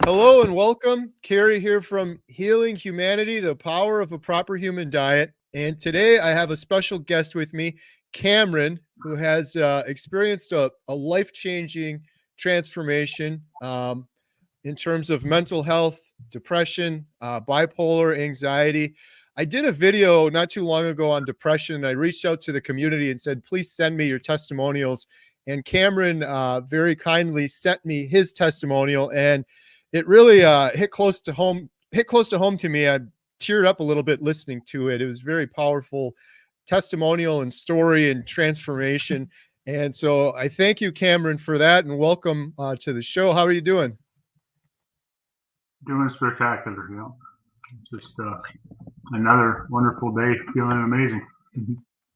Hello and welcome. Carrie here from Healing Humanity, the Power of a Proper Human Diet. And today I have a special guest with me, Cameron, who has experienced a life-changing transformation in terms of mental health, depression, bipolar, anxiety. I did a video not too long ago on depression, and I reached out to the community and said, please send me your testimonials. And Cameron very kindly sent me his testimonial, and it really hit close to home to me. I teared up a little bit listening to it. It was very powerful testimonial and story and transformation. And so I thank you, Cameron, for that, and welcome to the show. How are you doing? Doing spectacular, just another wonderful day, feeling amazing.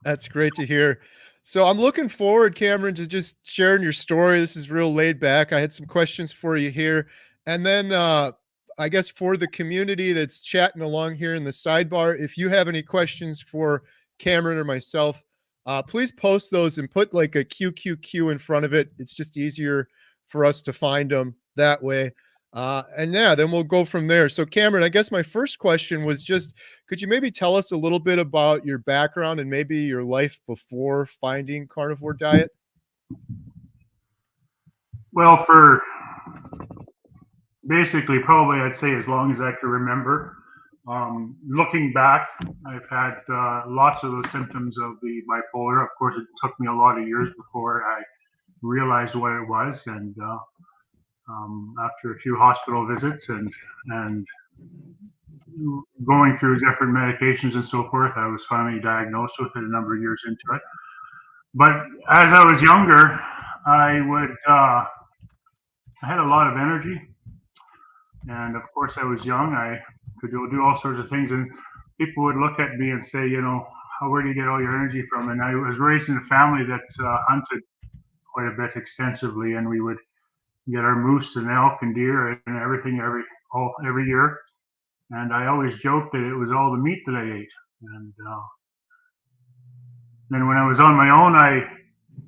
That's great to hear. So I'm looking forward, Cameron, to just sharing your story. This is real laid back. I had some questions for you here. And then I guess for the community that's chatting along here in the sidebar, if you have any questions for Cameron or myself, please post those and put like a QQQ in front of it. It's just easier for us to find them that way. And yeah, then we'll go from there. So Cameron, I guess my first question was just, could you maybe tell us a little bit about your background and maybe your life before finding Carnivore Diet? Well, for basically, probably I'd say as long as I can remember. Looking back, I've had lots of those symptoms of the bipolar. Of course, it took me a lot of years before I realized what it was, and after a few hospital visits and going through different medications and so forth, I was finally diagnosed with it a number of years into it. But as I was younger, I had a lot of energy, and of course I was young. I could do all sorts of things, and people would look at me and say, where do you get all your energy from? And I was raised in a family that hunted quite a bit extensively, and we would get our moose and elk and deer and everything every year. And I always joked that it was all the meat that I ate. And then when I was on my own,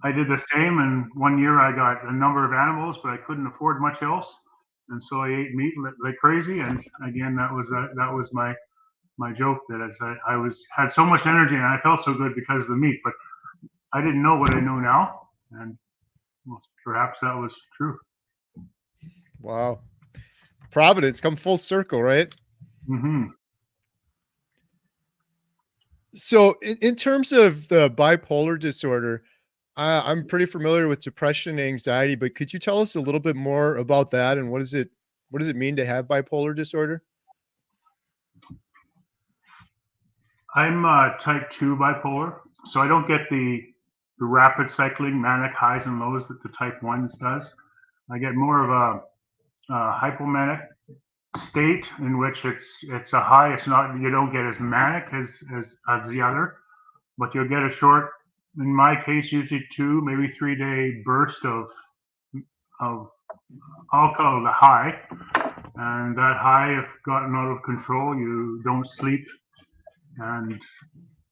I did the same. And one year I got a number of animals, but I couldn't afford much else, and so I ate meat like crazy. And again, that was my joke, that as I had so much energy and I felt so good because of the meat, but I didn't know what I know now, and well, perhaps that was true. Wow. Providence come full circle, right? Mm-hmm. So in terms of the bipolar disorder, I'm pretty familiar with depression and anxiety, but could you tell us a little bit more about that and what does it mean to have bipolar disorder? I'm type 2 bipolar, so I don't get the rapid cycling manic highs and lows that the type 1 does. I get more of a hypomanic state in which it's a high. It's not, you don't get as manic as the other, but you'll get a short, in my case, usually 2, maybe 3 day burst of I'll call it a high, and that high, if gotten out of control, you don't sleep, and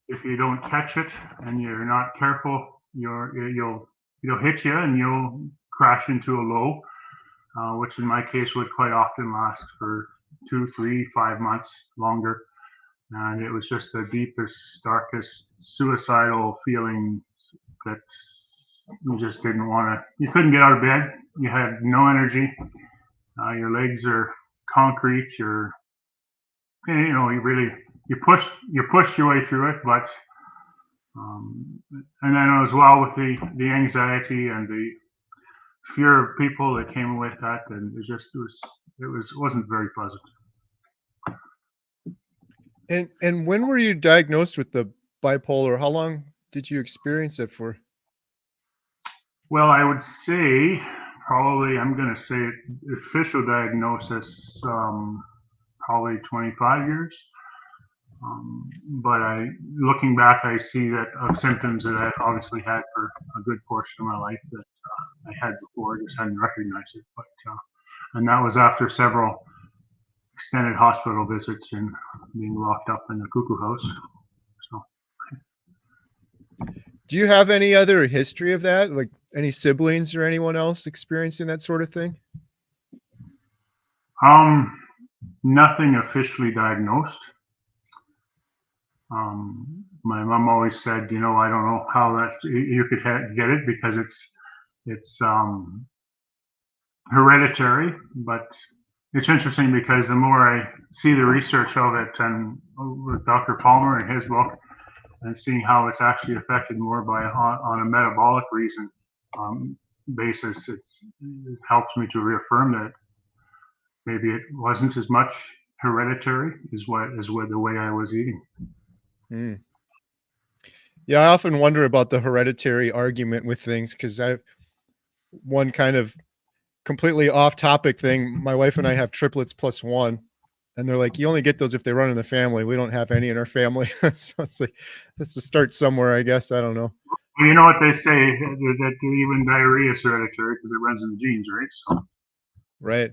if you don't catch it and you're not careful, you'll hit you and you'll crash into a low, which in my case would quite often last for 2, 3, 5 months longer. And it was just the deepest, darkest, suicidal feeling that you just didn't want to. You couldn't get out of bed. You had no energy. Your legs are concrete. You pushed your way through it, but and then as well with the anxiety and the fear of people that came with that, and it wasn't very pleasant. And when were you diagnosed with the bipolar? How long did you experience it for? Well, I would say probably, I'm going to say official diagnosis, probably 25 years. But looking back, I see that of symptoms that I obviously had for a good portion of my life that I had before, just hadn't recognized it. But and that was after several extended hospital visits and being locked up in the cuckoo house. So, do you have any other history of that? Like any siblings or anyone else experiencing that sort of thing? Nothing officially diagnosed. My mom always said, I don't know how that you could get it because it's hereditary, but it's interesting because the more I see the research of it and with Dr. Palmer and his book and seeing how it's actually affected more by on a metabolic reason um, basis, it helps me to reaffirm that maybe it wasn't as much hereditary as what the way I was eating. Mm. Yeah, I often wonder about the hereditary argument with things because I one kind of completely off topic thing. My wife and I have triplets plus one, and they're like, "You only get those if they run in the family. We don't have any in our family." So it's like, let's just start somewhere, I guess. I don't know. Well, you know what they say that even diarrhea is hereditary because it runs in the genes, right? Right.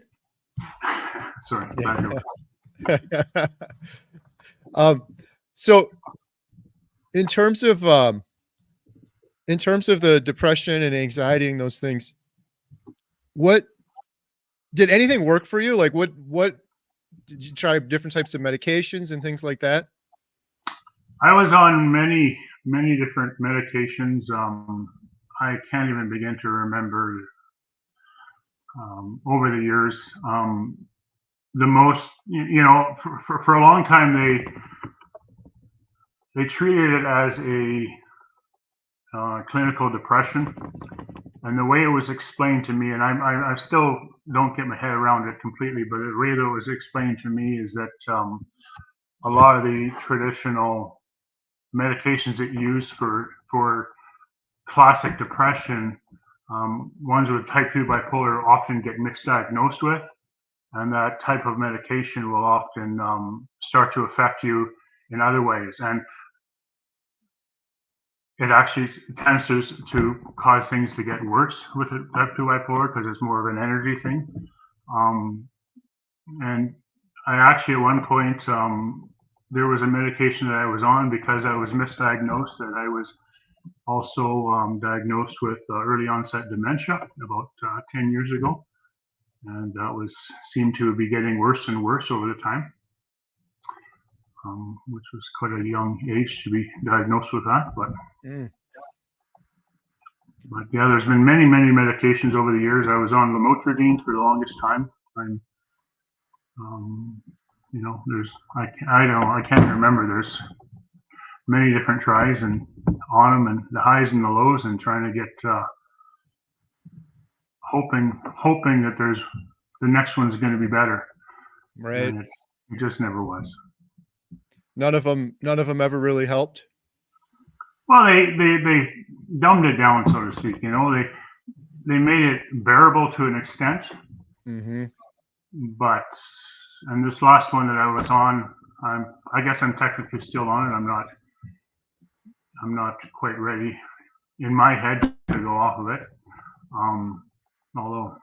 So, sorry, bad note. Yeah. um, so in terms of the depression and anxiety and those things, what did anything work for you? Like what did you try different types of medications and things like that? I was on many different medications. I can't even begin to remember over the years. The most, for a long time they treated it as a clinical depression, and the way it was explained to me, and I still don't get my head around it completely, but the way that it was explained to me is that a lot of the traditional medications that you use for classic depression, ones with type 2 bipolar often get misdiagnosed with, and that type of medication will often start to affect you in other ways. And it actually tends to cause things to get worse with type 2 bipolar because it's more of an energy thing. Um, and I actually, at one point, there was a medication that I was on because I was misdiagnosed, that I was also diagnosed with early onset dementia about 10 years ago. And that seemed to be getting worse and worse over the time, which was quite a young age to be diagnosed with that. Mm, But yeah, there's been many medications over the years. I was on lamotrigine for the longest time. I'm, um, there's I can't remember. There's many different tries and on them, and the highs and the lows, and trying to get hoping that there's the next one's going to be better, right. and it just never was. None of them ever really helped. Well, they dumbed it down, so to speak. They made it bearable to an extent, Mhm. but and this last one that I was on, I guess I'm technically still on it. I'm not quite ready in my head to go off of it. Um, Although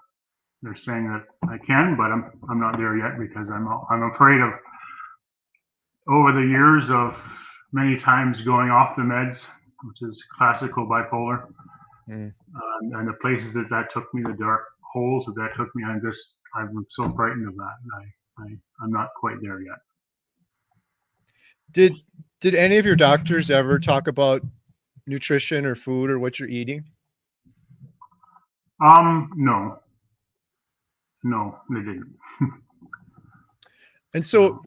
they're saying that I can, but I'm not there yet because I'm afraid of over the years of many times going off the meds, which is classical bipolar, Mm. and the places that took me, the dark holes that took me. I'm so frightened of that. I'm not quite there yet. Did did any of your doctors ever talk about nutrition or food or what you're eating? No, no, they didn't. And No. so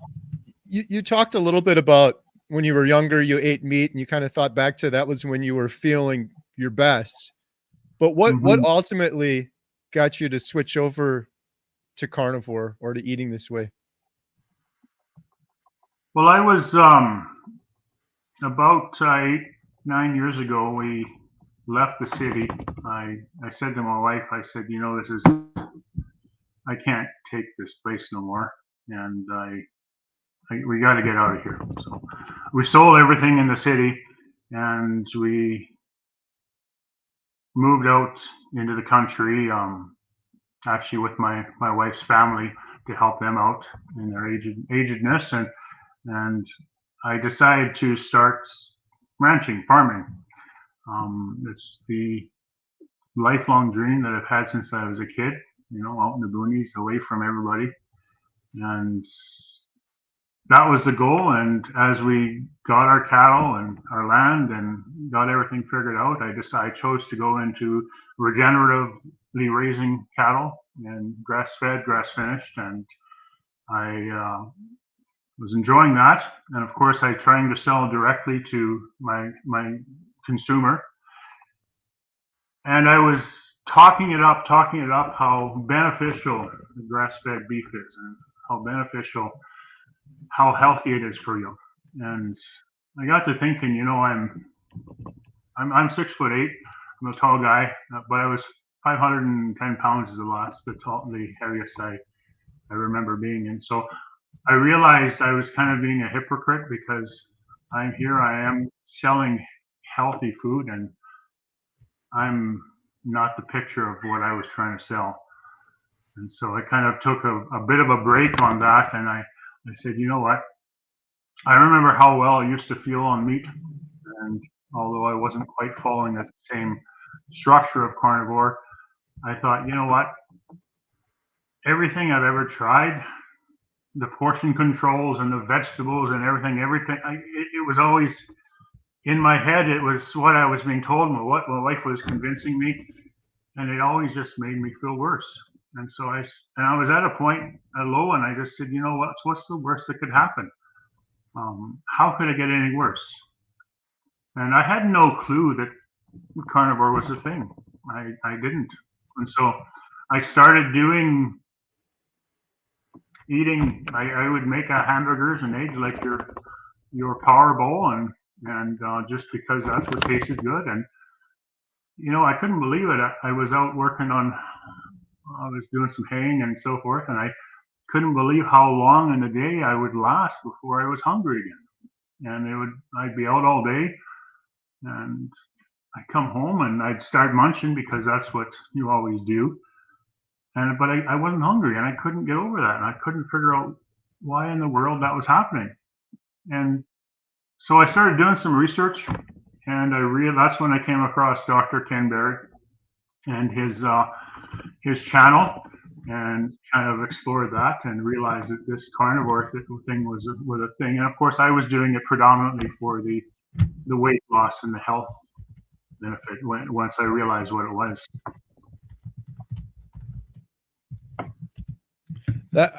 you talked a little bit about when you were younger, you ate meat and you kind of thought back to that was when you were feeling your best. But what Hmm. ultimately got you to switch over to carnivore or to eating this way? Well, I was about 8, 9 years ago. We left the city. I said to my wife, I said, I can't take this place no more, and we got to get out of here. So we sold everything in the city, and we moved out into the country. Actually, with my wife's family to help them out in their agedness, and I decided to start ranching, farming. It's the lifelong dream that I've had since I was a kid. Out in the boonies, away from everybody. And that was the goal. And as we got our cattle and our land and got everything figured out, I chose to go into regeneratively raising cattle and grass-fed, grass-finished, and I was enjoying that. And of course, I trying to sell directly to my consumer. And I was talking it up, how beneficial the grass-fed beef is, and how beneficial, how healthy it is for you. And I got to thinking, I'm 6'8". I'm a tall guy, but I was 510 pounds is the heaviest I remember being. And so I realized I was kind of being a hypocrite, because I am selling healthy food, and I'm not the picture of what I was trying to sell. And so I kind of took a bit of a break on that, and I said, you know what? I remember how well I used to feel on meat, and although I wasn't quite following the same structure of carnivore, I thought, you know what? Everything I've ever tried, the portion controls and the vegetables and everything, it was always in my head. It was what I was being told, and what my wife was convincing me, and it always just made me feel worse. And so I was at a point, a low, and I just said, you know what? What's the worst that could happen? How could it get any worse? And I had no clue that carnivore was a thing. I didn't. And so I started eating. I would make hamburgers and eggs like your power bowl, and just because that's what tasted good. And I couldn't believe it. I was out working I was doing some haying and so forth, and I couldn't believe how long in the day I would last before I was hungry again. And I'd be out all day, and I'd come home and I'd start munching, because that's what you always do. But I wasn't hungry, and I couldn't get over that, and I couldn't figure out why in the world that was happening. And so I started doing some research, and that's when I came across Dr. Ken Berry and his channel, and kind of explored that and realized that this carnivore thing was a thing. And of course, I was doing it predominantly for the weight loss and the health benefit once I realized what it was.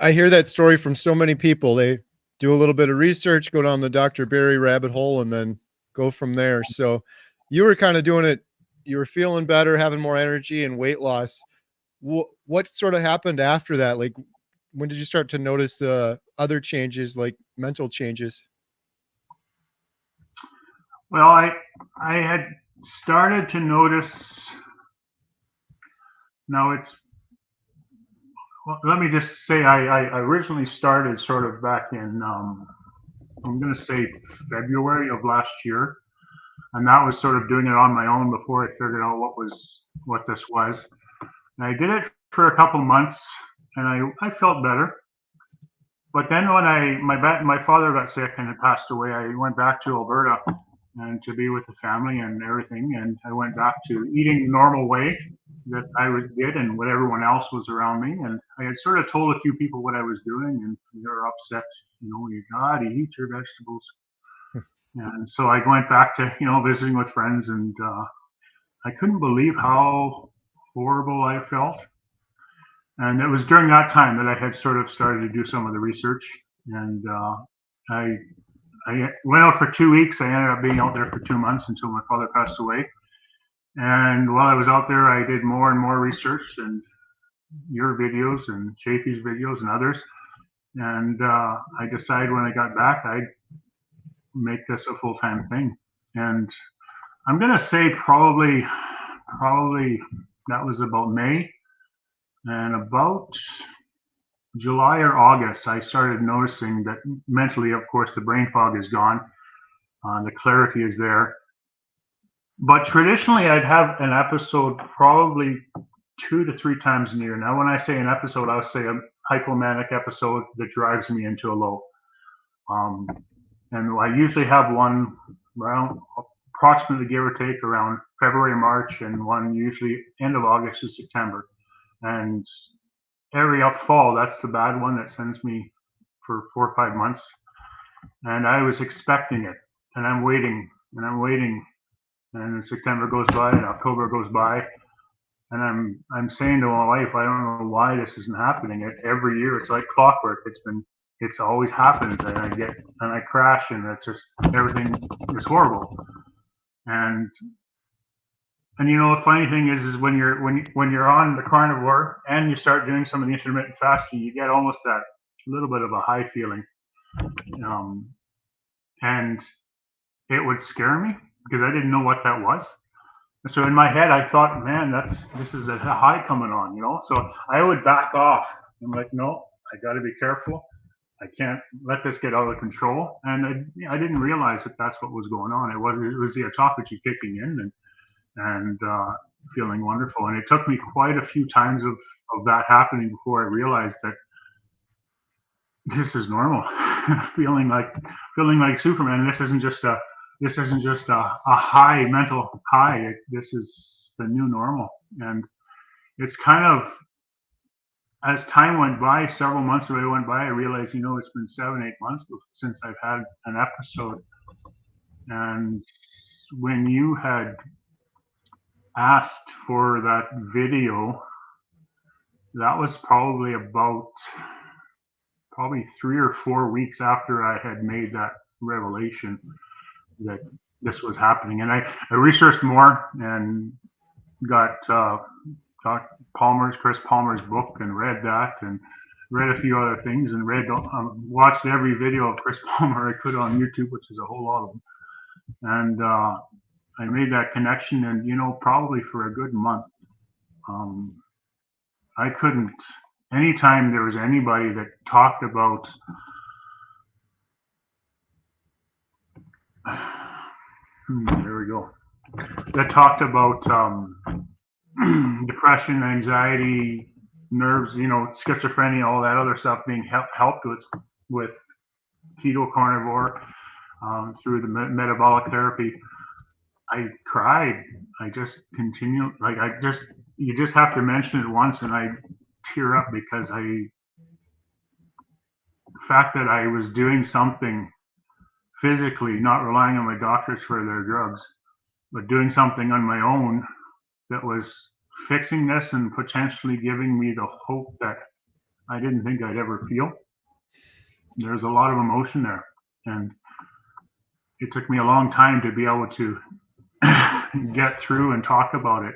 I hear that story from so many people. They do a little bit of research, go down the Dr. Berry rabbit hole, and then go from there. So you were kind of doing it. You were feeling better, having more energy and weight loss. What sort of happened after that? Like, when did you start to notice other changes, like mental changes? Well, I had started to notice. Now let me just say, I originally started sort of back in, I'm going to say February of last year. And that was sort of doing it on my own before I figured out what this was. And I did it for a couple months, and I felt better. But then when my father got sick and had passed away, I went back to Alberta and to be with the family and everything. And I went back to eating the normal way that I did, and what everyone else was around me. And I had sort of told a few people what I was doing, and they were upset. You got to eat your vegetables. And so I went back to, visiting with friends, and I couldn't believe how horrible I felt. And it was during that time that I had sort of started to do some of the research. And I went out for 2 weeks. I ended up being out there for 2 months until my father passed away. And while I was out there, I did more and more research, and your videos and Chafee's videos and others. And I decided when I got back, I'd make this a full-time thing. And I'm going to say probably that was about May. And about July or August, I started noticing that mentally, of course, the brain fog is gone. The clarity is there. But traditionally, I'd have an episode probably 2 to 3 times a year. Now, when I say an episode, I would say a hypomanic episode that drives me into a low. And I usually have one around approximately, give or take, around February, March, and one usually end of August to September. And every up fall, that's the bad one that sends me for 4 or 5 months. And I was expecting it, and I'm waiting, and I'm waiting, and September goes by, and October goes by, and I'm saying to my wife, I don't know why this isn't happening. Every year, it's like clockwork. It's always happens, and I crash, and it's just everything is horrible. And the funny thing is when you're on the carnivore and you start doing some of the intermittent fasting, you get almost that little bit of a high feeling, and it would scare me because I didn't know what that was. And so in my head, I thought, man, this is a high coming on, So I would back off. I'm like, no, I got to be careful. I can't let this get out of control. And I didn't realize that that's what was going on. It was the autophagy kicking in and feeling wonderful. And it took me quite a few times of that happening before I realized that this is normal. feeling like Superman. This isn't just a high mental high. This is the new normal. And it's kind of, as time went by, several months went by, I realized, it's been 7-8 months since I've had an episode. And when you had asked for that video, that was probably 3 or 4 weeks after I had made that revelation that this was happening. And I researched more and got Chris Palmer's book and read that, and read a few other things, and watched every video of Chris Palmer I could on YouTube, which is a whole lot of them. And I made that connection, and probably for a good month, I couldn't. Anytime there was anybody that talked about there we go, that talked about depression, anxiety, nerves, schizophrenia, all that other stuff being helped with keto carnivore through the metabolic therapy, I cried. I just continued, you just have to mention it once and I tear up, because the fact that I was doing something physically, not relying on my doctors for their drugs, but doing something on my own that was fixing this and potentially giving me the hope that I didn't think I'd ever feel. There's a lot of emotion there, and it took me a long time to be able to get through and talk about it.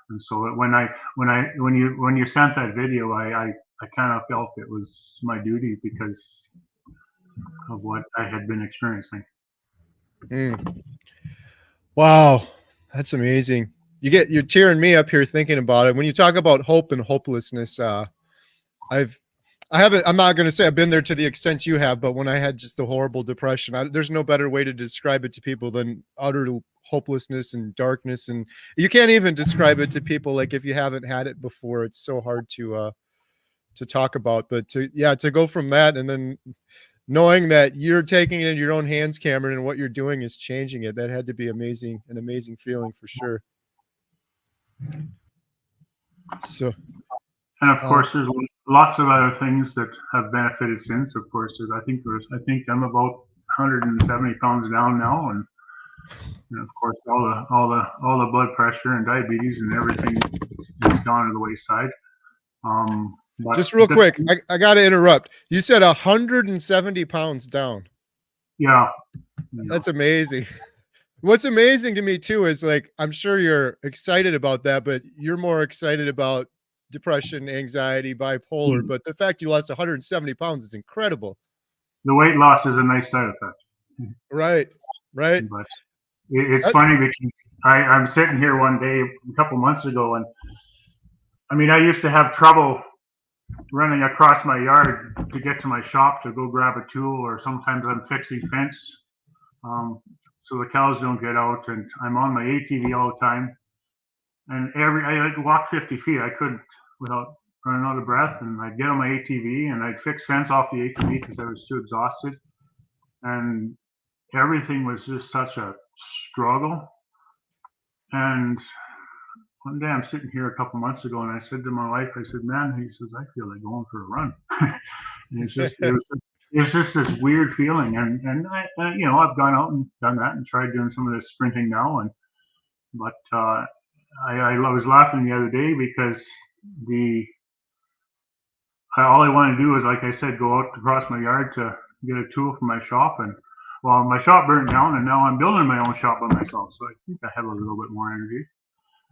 And so when you sent that video, I kind of felt it was my duty because of what I had been experiencing. Wow, that's amazing. You're tearing me up here thinking about it. When you talk about hope and hopelessness, I'm not going to say I've been there to the extent you have, but when I had just a horrible depression, there's no better way to describe it to people than utter hopelessness and darkness. And you can't even describe it to people, like, if you haven't had it before. It's so hard to talk about, but to go from that, and then knowing that you're taking it in your own hands, Cameron, and what you're doing is changing it, that had to be an amazing feeling for sure. So, and of course, there's lots of other things that have benefited since. Of course, I think I'm about 170 pounds down now, and of course, all the blood pressure and diabetes and everything has gone to the wayside. Just real quick, I got to interrupt. You said 170 pounds down. Yeah. That's amazing. What's amazing to me too is, like, I'm sure you're excited about that, but you're more excited about depression, anxiety, bipolar. But the fact you lost 170 pounds is incredible. The weight loss is a nice side effect. Right. But it's funny because I'm sitting here one day a couple months ago, and I used to have trouble running across my yard to get to my shop to go grab a tool, or sometimes I'm fixing fence so the cows don't get out, and I'm on my ATV all the time. And I'd walk 50 feet. I couldn't without running out of breath, and I'd get on my ATV and I'd fix fence off the ATV because I was too exhausted. And everything was just such a struggle. And one day I'm sitting here a couple months ago, and I said to my wife, I said, "Man," he says, "I feel like going for a run." And it was just this weird feeling, and I've gone out and done that and tried doing some of this sprinting now, but I was laughing the other day because the all I want to do is, like I said, go out across my yard to get a tool for my shop, and well, my shop burned down, and now I'm building my own shop by myself, so I think I have a little bit more energy.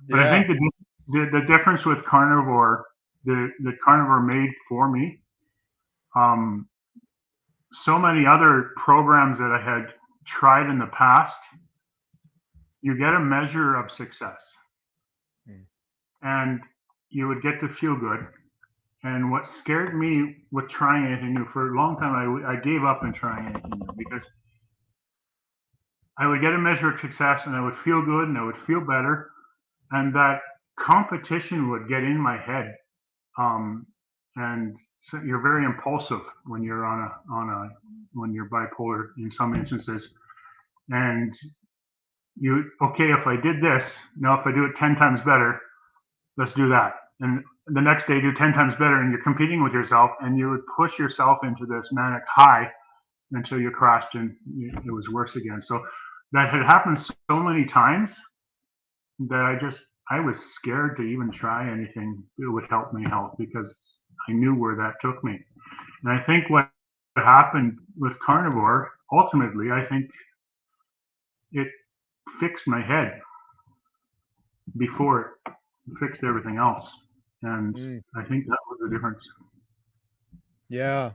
But I Yeah. think the difference with carnivore, the carnivore made for me, um, so many other programs that I had tried in the past, you get a measure of success, Mm. and you would get to feel good. And what scared me with trying anything new for a long time, I gave up on trying anything new because I would get a measure of success and I would feel good and I would feel better. And that competition would get in my head. Um, and so you're very impulsive when you're when you're bipolar in some instances. And okay, if I did this, now if I do it 10 times better, let's do that. And the next day, do 10 times better. And you're competing with yourself and you would push yourself into this manic high until you crashed and it was worse again. So that had happened so many times that I was scared to even try anything that would help my health because I knew where that took me. And I think what happened with carnivore, ultimately, I think it fixed my head before it fixed everything else. And Mm. I think that was the difference. Yeah.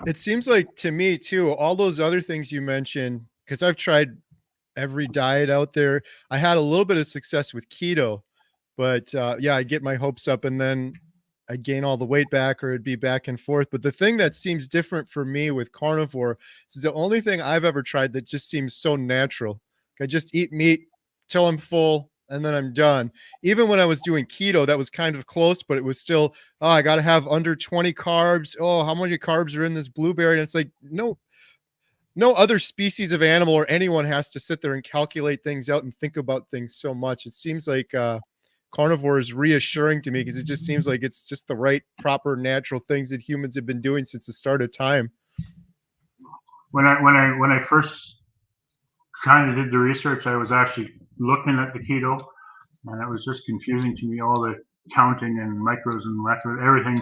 It seems like to me too, all those other things you mentioned, because I've tried every diet out there. I had a little bit of success with keto, but yeah, I get my hopes up and then I gain all the weight back or it'd be back and forth. But the thing that seems different for me with carnivore is the only thing I've ever tried that just seems so natural. I just eat meat till I'm full and then I'm done. Even when I was doing keto, that was kind of close, but it was still, oh, I got to have under 20 carbs. Oh, how many carbs are in this blueberry? And it's like, no other species of animal or anyone has to sit there and calculate things out and think about things so much. It seems like carnivore is reassuring to me because it just seems like it's just the right, proper, natural things that humans have been doing since the start of time. When I first kind of did the research, I was actually looking at the keto, and it was just confusing to me, all the counting and micros and macros, everything,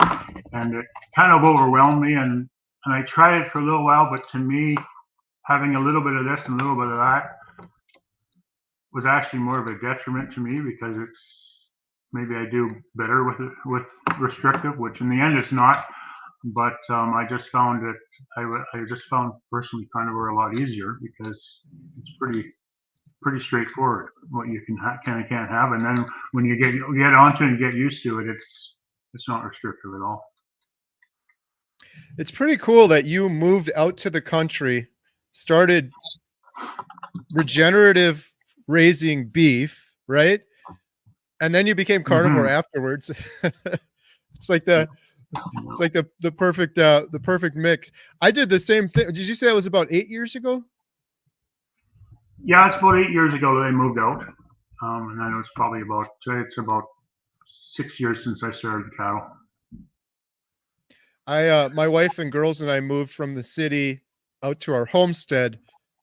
and it kind of overwhelmed me. And I tried it for a little while, but to me, having a little bit of this and a little bit of that was actually more of a detriment to me because it's maybe I do better with restrictive, which in the end it's not. But I just found that I just found personally carnivore a lot easier because it's pretty straightforward what you can and can't have, and then when you get onto it and get used to it, it's not restrictive at all. It's pretty cool that you moved out to the country, started regenerative raising beef, right? And then you became carnivore Mm-hmm. afterwards. It's like the perfect mix. I did the same thing. Did you say that was about 8 years ago? Yeah, it's about 8 years ago that I moved out, and then it's about 6 years since I started cattle. My wife and girls and I moved from the city out to our homestead.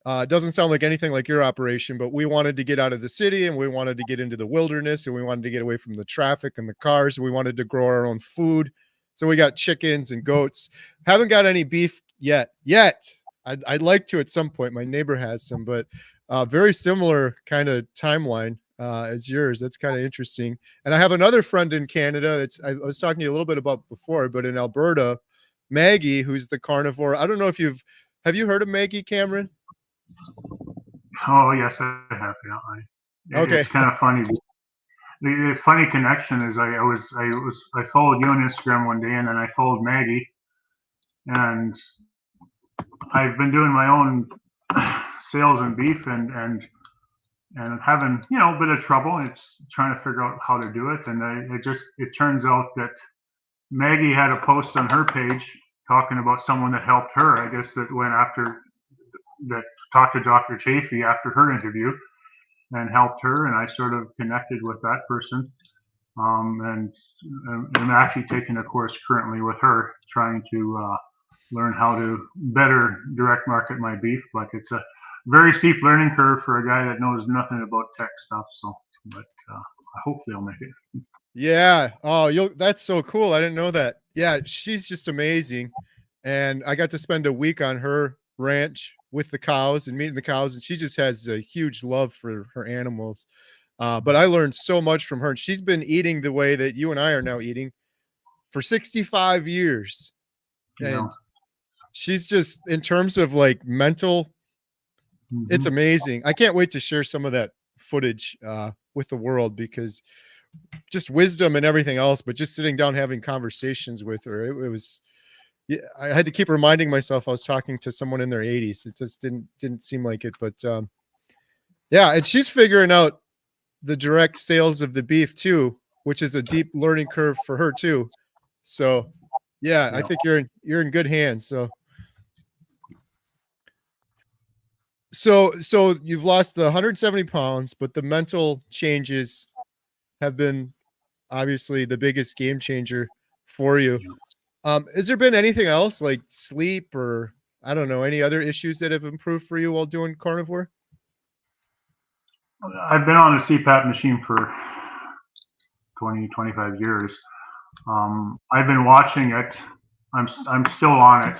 It doesn't sound like anything like your operation, but we wanted to get out of the city and we wanted to get into the wilderness and we wanted to get away from the traffic and the cars. We wanted to grow our own food. So we got chickens and goats. Haven't got any beef yet. I'd like to at some point. My neighbor has some, but very similar kind of timeline as yours. That's kind of interesting. And I have another friend in Canada. I was talking to you a little bit about before, but in Alberta, Maggie, who's the carnivore. I don't know if have you heard of Maggie, Cameron? Oh yes, I have. Yeah, Okay. it's kind of funny. The funny connection is I followed you on Instagram one day, and then I followed Maggie, and I've been doing my own sales and beef and having a bit of trouble. It's trying to figure out how to do it, and it turns out that Maggie had a post on her page talking about someone that helped her. I guess that went after that talked to Dr. Chafee after her interview, and helped her, and I sort of connected with that person. And I'm actually taking a course currently with her, trying to learn how to better direct market my beef. But it's a very steep learning curve for a guy that knows nothing about tech stuff. So, but hopefully I'll make it. Yeah. Oh, that's so cool. I didn't know that. Yeah, she's just amazing. And I got to spend a week on her ranch with the cows and meeting the cows, and she just has a huge love for her animals. But I learned so much from her. And she's been eating the way that you and I are now eating for 65 years. You know. And she's just, in terms of like mental, it's Mm-hmm. amazing. I can't wait to share some of that footage with the world, because just wisdom and everything else, but just sitting down having conversations with her, it was, yeah, I had to keep reminding myself I was talking to someone in their 80s. It just didn't seem like it, but yeah, and she's figuring out the direct sales of the beef too, which is a deep learning curve for her too. So yeah, I Yeah. think you're in good hands. So you've lost the 170 pounds, but the mental changes have been obviously the biggest game changer for you. Has there been anything else like sleep or, I don't know, any other issues that have improved for you while doing carnivore? I've been on a CPAP machine for 20, 25 years. I've been watching it. I'm still on it.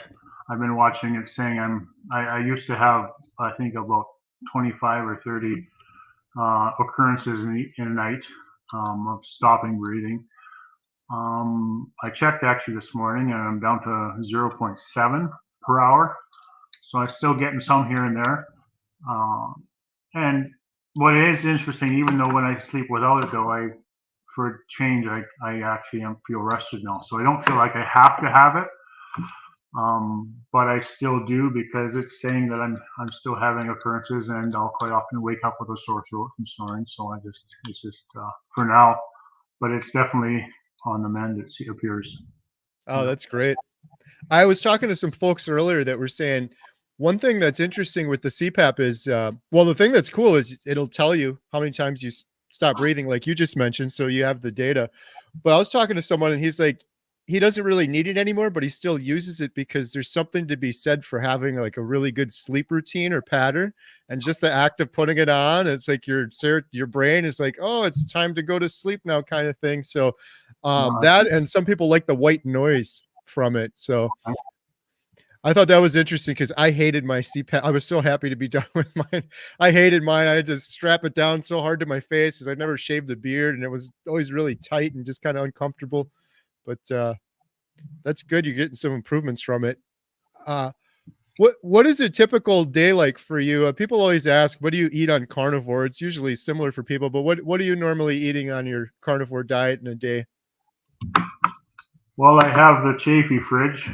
I've been watching it, saying I used to have, I think, about 25 or 30 occurrences in a night of stopping breathing. I checked actually this morning, and I'm down to 0.7 per hour. So I'm still getting some here and there. And what is interesting, even though when I sleep without it, though, for a change, I actually feel rested now. So I don't feel like I have to have it, but I still do, because it's saying that I'm still having occurrences, and I'll quite often wake up with a sore throat from snoring. So it's just for now, but it's definitely on the mend. It appears. Oh, Yeah. that's great. I was talking to some folks earlier that were saying one thing that's interesting with the CPAP is, well, the thing that's cool is it'll tell you how many times you stop breathing, like you just mentioned. So you have the data. But I was talking to someone and he's like, he doesn't really need it anymore, but he still uses it because there's something to be said for having like a really good sleep routine or pattern. And just the act of putting it on, it's like your brain is like, oh, it's time to go to sleep now, kind of thing. So Well, that, and some people like the white noise from it. So I thought that was interesting because I hated my CPAP. I was so happy to be done with mine. I hated mine. I had to strap it down so hard to my face because I never shaved the beard, and it was always really tight and just kind of uncomfortable. But that's good. You're getting some improvements from it. Uh, what is a typical day like for you? People always ask, what do you eat on carnivore? It's usually similar for people, but what are you normally eating on your carnivore diet in a day? well, I have the chafy fridge,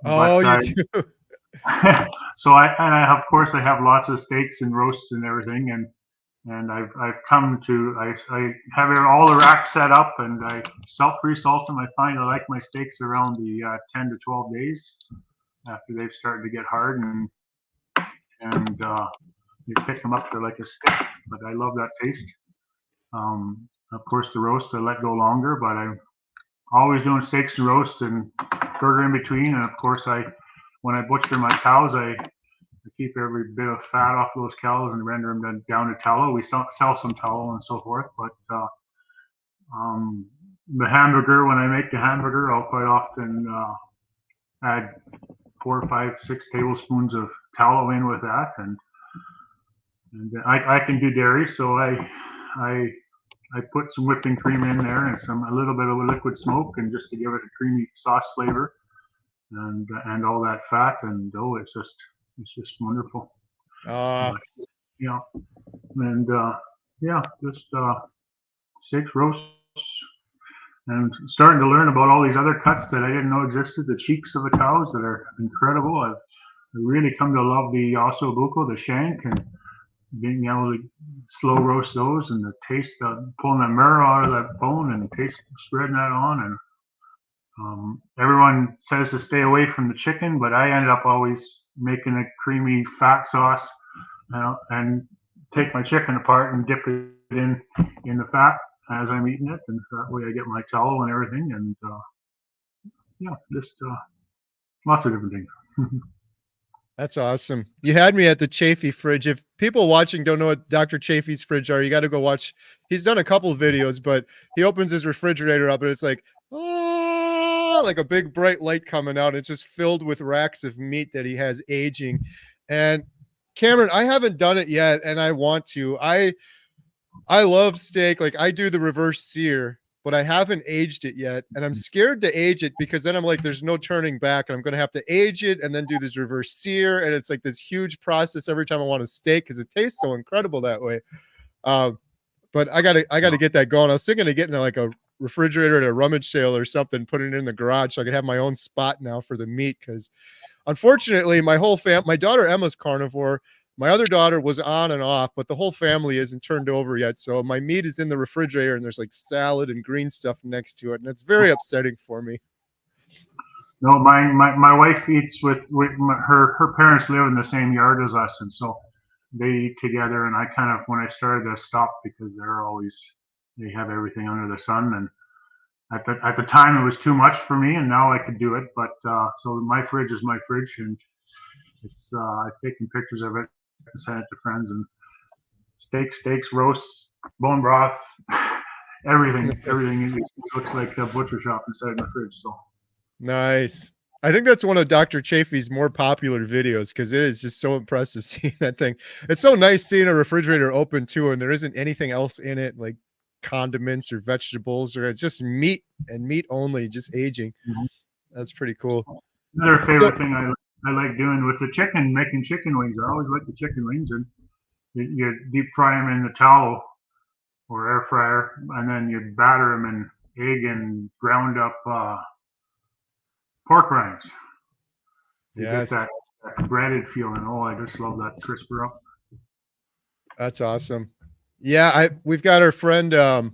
but Oh, you do. so I of course I have lots of steaks and roasts and everything, and I've come to I have all the racks set up, and I pre-salt them. I find I like my steaks around the 10 to 12 days after they've started to get hard, and you pick them up, they're like a stick, but I love that taste. Of course, the roasts I let go longer, but I'm always doing steaks and roasts and burger in between. And of course, when I butcher my cows, I keep every bit of fat off those cows and render them down to tallow. We sell some tallow and so forth, but um, the hamburger, when I make the hamburger, I'll quite often add 4, 5, 6 tablespoons of tallow in with that, and I can do dairy, so I I put some whipping cream in there and a little bit of a liquid smoke, and just to give it a creamy sauce flavor, and all that fat, and oh, it's just wonderful. Uh, But yeah, and yeah, just steaks, roasts, and starting to learn about all these other cuts that I didn't know existed. The cheeks of the cows that are incredible. I've really come to love the osso bucco, the shank, and being able to slow roast those, and the taste of pulling the marrow out of that bone and taste spreading that on. And everyone says to stay away from the chicken, but I ended up always making a creamy fat sauce, and take my chicken apart and dip it in the fat as I'm eating it, and that way I get my tallow and everything, and yeah, just lots of different things. That's awesome. You had me at the Chafee fridge. If people watching don't know what Dr. Chafee's fridge are, you got to go watch. He's done a couple of videos, but he opens his refrigerator up and it's like, oh, like a big bright light coming out. It's just filled with racks of meat that he has aging. And Cameron, I haven't done it yet, and I want to. I love steak. Like I do the reverse sear, but I haven't aged it yet. And I'm scared to age it because then I'm like, there's no turning back. And I'm going to have to age it and then do this reverse sear. And it's like this huge process every time I want a steak because it tastes so incredible that way. But I gotta get that going. I was thinking of getting like a refrigerator at a rummage sale or something, putting it in the garage so I could have my own spot now for the meat. Because unfortunately, my whole my daughter Emma's carnivore. My other daughter was on and off, but the whole family isn't turned over yet. So my meat is in the refrigerator and there's like salad and green stuff next to it. And it's very upsetting for me. No, my wife eats with her parents live in the same yard as us, and so they eat together. And I kind of, when I started to stop because they have everything under the sun, and at the time it was too much for me, and now I could do it. But so my fridge is my fridge, and it's I've taken pictures of it and sent it to friends, and steaks, roasts, bone broth, everything. It looks like a butcher shop inside my fridge. So Nice. I think that's one of Dr. Chafee's more popular videos because it is just so impressive seeing that thing. It's so nice seeing a refrigerator open too, and there isn't anything else in it like condiments or vegetables, or it's just meat and meat only, just aging. That's pretty cool. Another favorite thing I like doing with the chicken, making chicken wings. I always like the chicken wings, and you deep fry them in the tallow or air fryer, and then you batter them in egg and ground up pork rinds. You get Yes. that breaded feeling. Oh, I just love that crisper up. That's awesome. Yeah, we've got our friend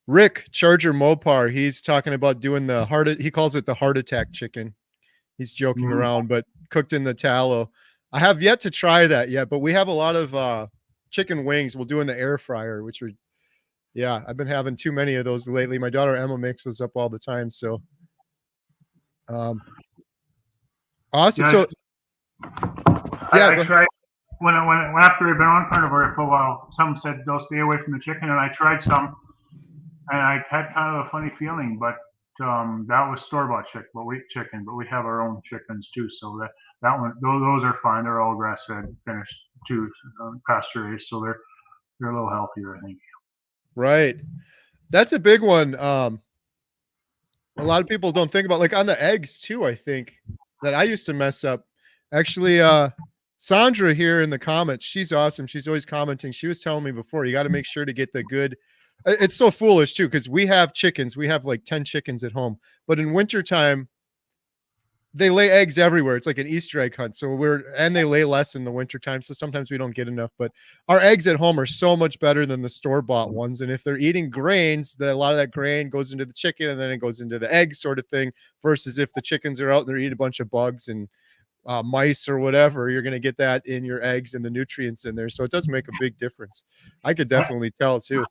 Rick Charger Mopar. He's talking about doing he calls it the heart attack chicken. He's joking around, but cooked in the tallow. I have yet to try that yet, but we have a lot of chicken wings we'll do in the air fryer, which are, yeah, I've been having too many of those lately. My daughter Emma makes those up all the time. So awesome. Yeah, So I tried when after I'd been on carnivore for a while. Some said they'll stay away from the chicken, and I tried some, and I had kind of a funny feeling. But that was store-bought chicken, but we have our own chickens too. So that one, those are fine. They're all grass-fed, finished too, pasture-raised, so they're a little healthier, I think. right. That's a big one. A lot of people don't think about, like, on the eggs too, I think that I used to mess up. Actually, Sandra here in the comments, she's awesome. She's always commenting. She was telling me before, you got to make sure to get the good. It's so foolish too, because we have chickens. We have like 10 chickens at home, but in wintertime, they lay eggs everywhere. It's like an Easter egg hunt. So and they lay less in the wintertime. So sometimes we don't get enough, but our eggs at home are so much better than the store-bought ones. And if they're eating grains, a lot of that grain goes into the chicken and then it goes into the egg sort of thing, versus if the chickens are out and they're eating a bunch of bugs and mice or whatever, you're going to get that in your eggs and the nutrients in there. So it does make a big difference. I could definitely tell too.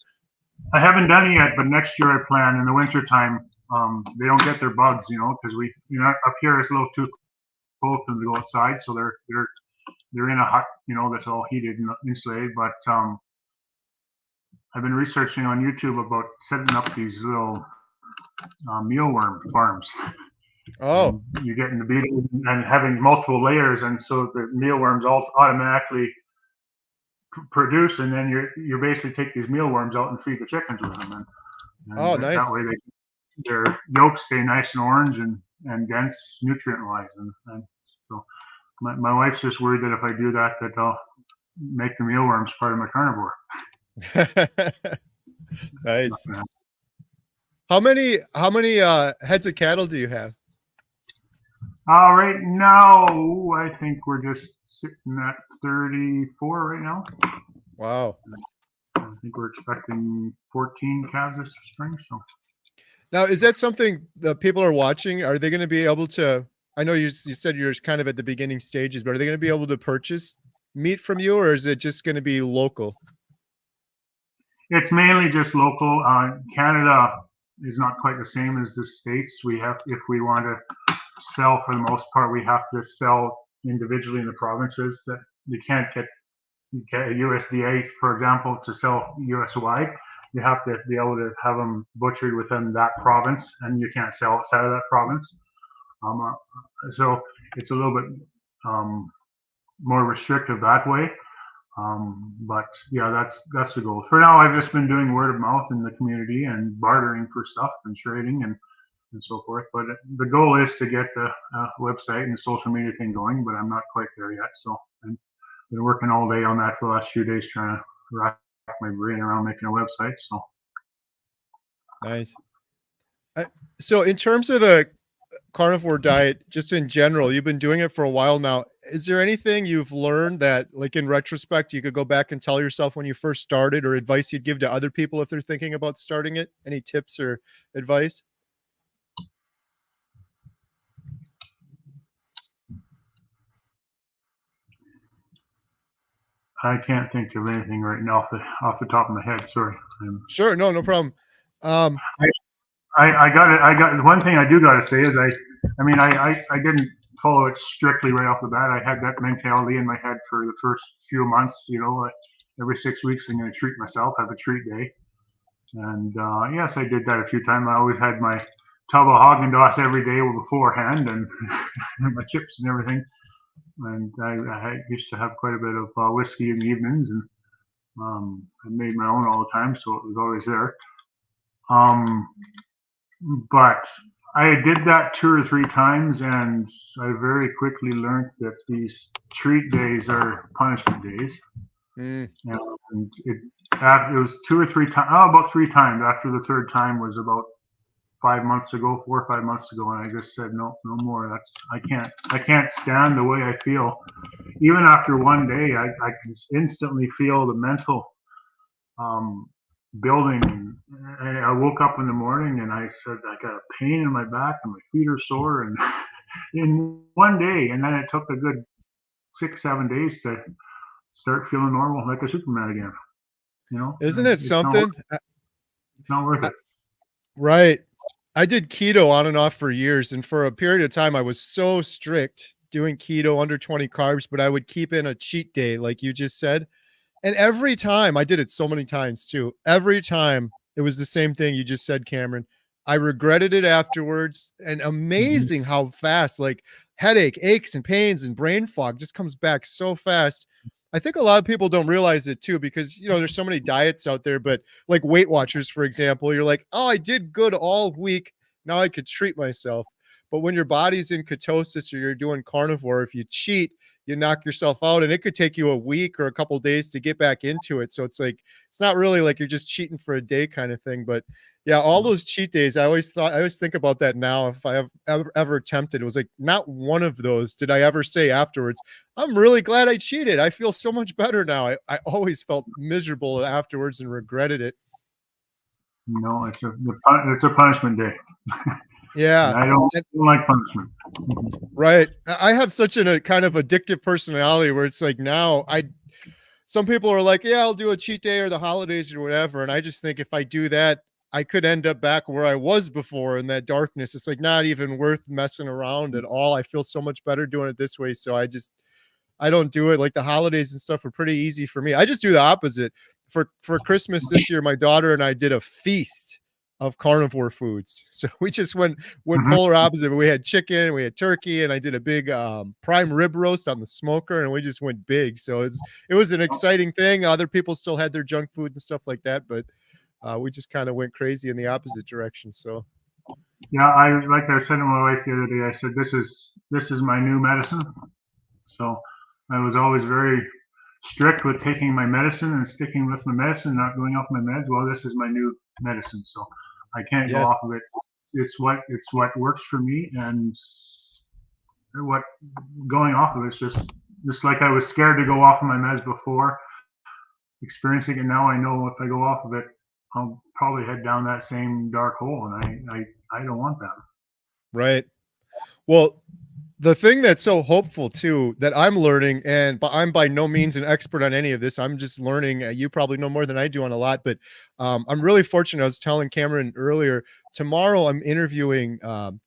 I haven't done it yet, but next year I plan in the wintertime. They don't get their bugs, because up here it's a little too cold for them to go outside, so they're in a hut, that's all heated and insulated. But I've been researching on YouTube about setting up these little mealworm farms. Oh, you're getting the beetles and having multiple layers, and so the mealworms all automatically produce, and then you basically take these mealworms out and feed the chickens with them, and oh, nice. that way their yolks stay nice and orange and dense nutrient wise, and so my wife's just worried that if I do that I'll make the mealworms part of my carnivore. Nice. How many heads of cattle do you have? Right now, I think we're just sitting at 34 right now. Wow. I think we're expecting 14 calves this spring. So now, is that something that people are watching? Are they going to be able to? I know you said you're kind of at the beginning stages, but are they going to be able to purchase meat from you, or is it just going to be local? It's mainly just local. Canada is not quite the same as the States. We have, if we want to sell, for the most part, we have to sell individually in the provinces. That you can't get USDA, for example, to sell US wide. You have to be able to have them butchered within that province, and you can't sell outside of that province. So it's a little bit more restrictive that way. But yeah, that's the goal. For now, I've just been doing word of mouth in the community and bartering for stuff and trading and so forth. But the goal is to get the website and the social media thing going, but I'm not quite there yet. So I've been working all day on that for the last few days, trying to wrap my brain around making a website. So Nice. So in terms of the carnivore diet, just in general, you've been doing it for a while now. Is there anything you've learned that, like in retrospect, you could go back and tell yourself when you first started, or advice you'd give to other people if they're thinking about starting it? Any tips or advice? I can't think of anything right now off the top of my head. Sorry. Sure. No problem. I got it. I got one thing I do got to say is I didn't follow it strictly right off the bat. I had that mentality in my head for the first few months. Every 6 weeks I'm going to treat myself, have a treat day, and yes, I did that a few times. I always had my tub of Haagen-Dazs every day beforehand, and my chips and everything. And I used to have quite a bit of whiskey in the evenings, and I made my own all the time, so it was always there. But I did that 2 or 3 times, and I very quickly learned that these treat days are punishment days. Mm. And it was 2 or 3 times, about 3 times. After the third time was about 5 months ago, 4 or 5 months ago, and I just said no more. I can't stand the way I feel. Even after one day, I can instantly feel the mental building. And I woke up in the morning and I said I got a pain in my back and my feet are sore, and in one day. And then it took a good 6, 7 days to start feeling normal, like a Superman again. Isn't it something? It's not worth it. Right. I did keto on and off for years, and for a period of time I was so strict doing keto, under 20 carbs, but I would keep in a cheat day like you just said. And every time, I did it so many times too. Every time it was the same thing you just said, Cameron. I regretted it afterwards, and amazing how fast, like headache, aches and pains and brain fog just comes back so fast. I think a lot of people don't realize it too, because there's so many diets out there, but like Weight Watchers, for example, you're like, oh, I did good all week. Now I could treat myself. But when your body's in ketosis or you're doing carnivore, if you cheat, you knock yourself out, and it could take you a week or a couple days to get back into it. So it's like, it's not really like you're just cheating for a day kind of thing. But yeah, all those cheat days, I always think about that now. If I have ever attempted, it was like not one of those did I ever say afterwards, I'm really glad I cheated. I feel so much better now. I always felt miserable afterwards and regretted it. No, it's a punishment day. Yeah. And I don't like punishment. Right. I have such a kind of addictive personality where it's like now some people are like, yeah, I'll do a cheat day or the holidays or whatever. And I just think if I do that, I could end up back where I was before in that darkness. It's like not even worth messing around at all. I feel so much better doing it this way. So I don't do it. Like the holidays and stuff are pretty easy for me. I just do the opposite. For Christmas this year, my daughter and I did a feast of carnivore foods. So we just went polar opposite. We had chicken, we had turkey, and I did a big prime rib roast on the smoker, and we just went big. So it was an exciting thing. Other people still had their junk food and stuff like that, but we just kind of went crazy in the opposite direction. So yeah, like I said to my wife the other day, I said this is my new medicine. So I was always very strict with taking my medicine and sticking with my medicine, not going off my meds. Well, this is my new medicine, so I can't go yes. off of it. It's what works for me, and what going off of it's just like I was scared to go off of my meds before. Experiencing it now, I know if I go off of it, I'll probably head down that same dark hole, and I don't want that. Right. Well, The thing that's so hopeful too that I'm learning, and I'm by no means an expert on any of this. I'm just learning. You probably know more than I do on a lot, but I'm really fortunate. I was telling Cameron earlier. Tomorrow, I'm interviewing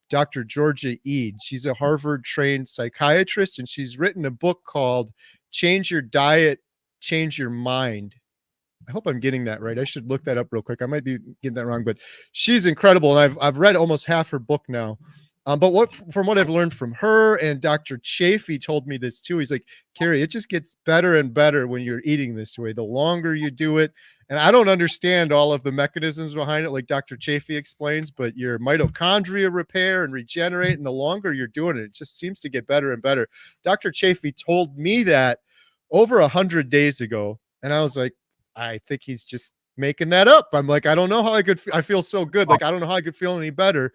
Dr. Georgia Eid. She's a Harvard-trained psychiatrist, and she's written a book called "Change Your Diet, Change Your Mind." I hope I'm getting that right. I should look that up real quick. I might be getting that wrong, but she's incredible, and I've read almost half her book now. But from what I've learned from her, and Dr. Chafee told me this too. He's like, Carrie, it just gets better and better when you're eating this way. The longer you do it, and I don't understand all of the mechanisms behind it, like Dr. Chafee explains, but your mitochondria repair and regenerate, and the longer you're doing it, it just seems to get better and better. Dr. Chafee told me that over 100 days ago, and I was like, I think he's just making that up. I'm like, I don't know how I feel so good. Like, I don't know how I could feel any better.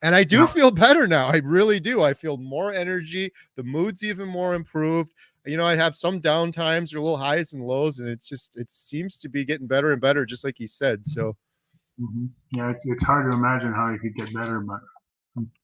And I do Yeah. feel better now. I really do. I feel more energy. The mood's even more improved. I have some down times or little highs and lows, and it seems to be getting better and better, just like he said. So, Yeah, it's hard to imagine how you could get better, but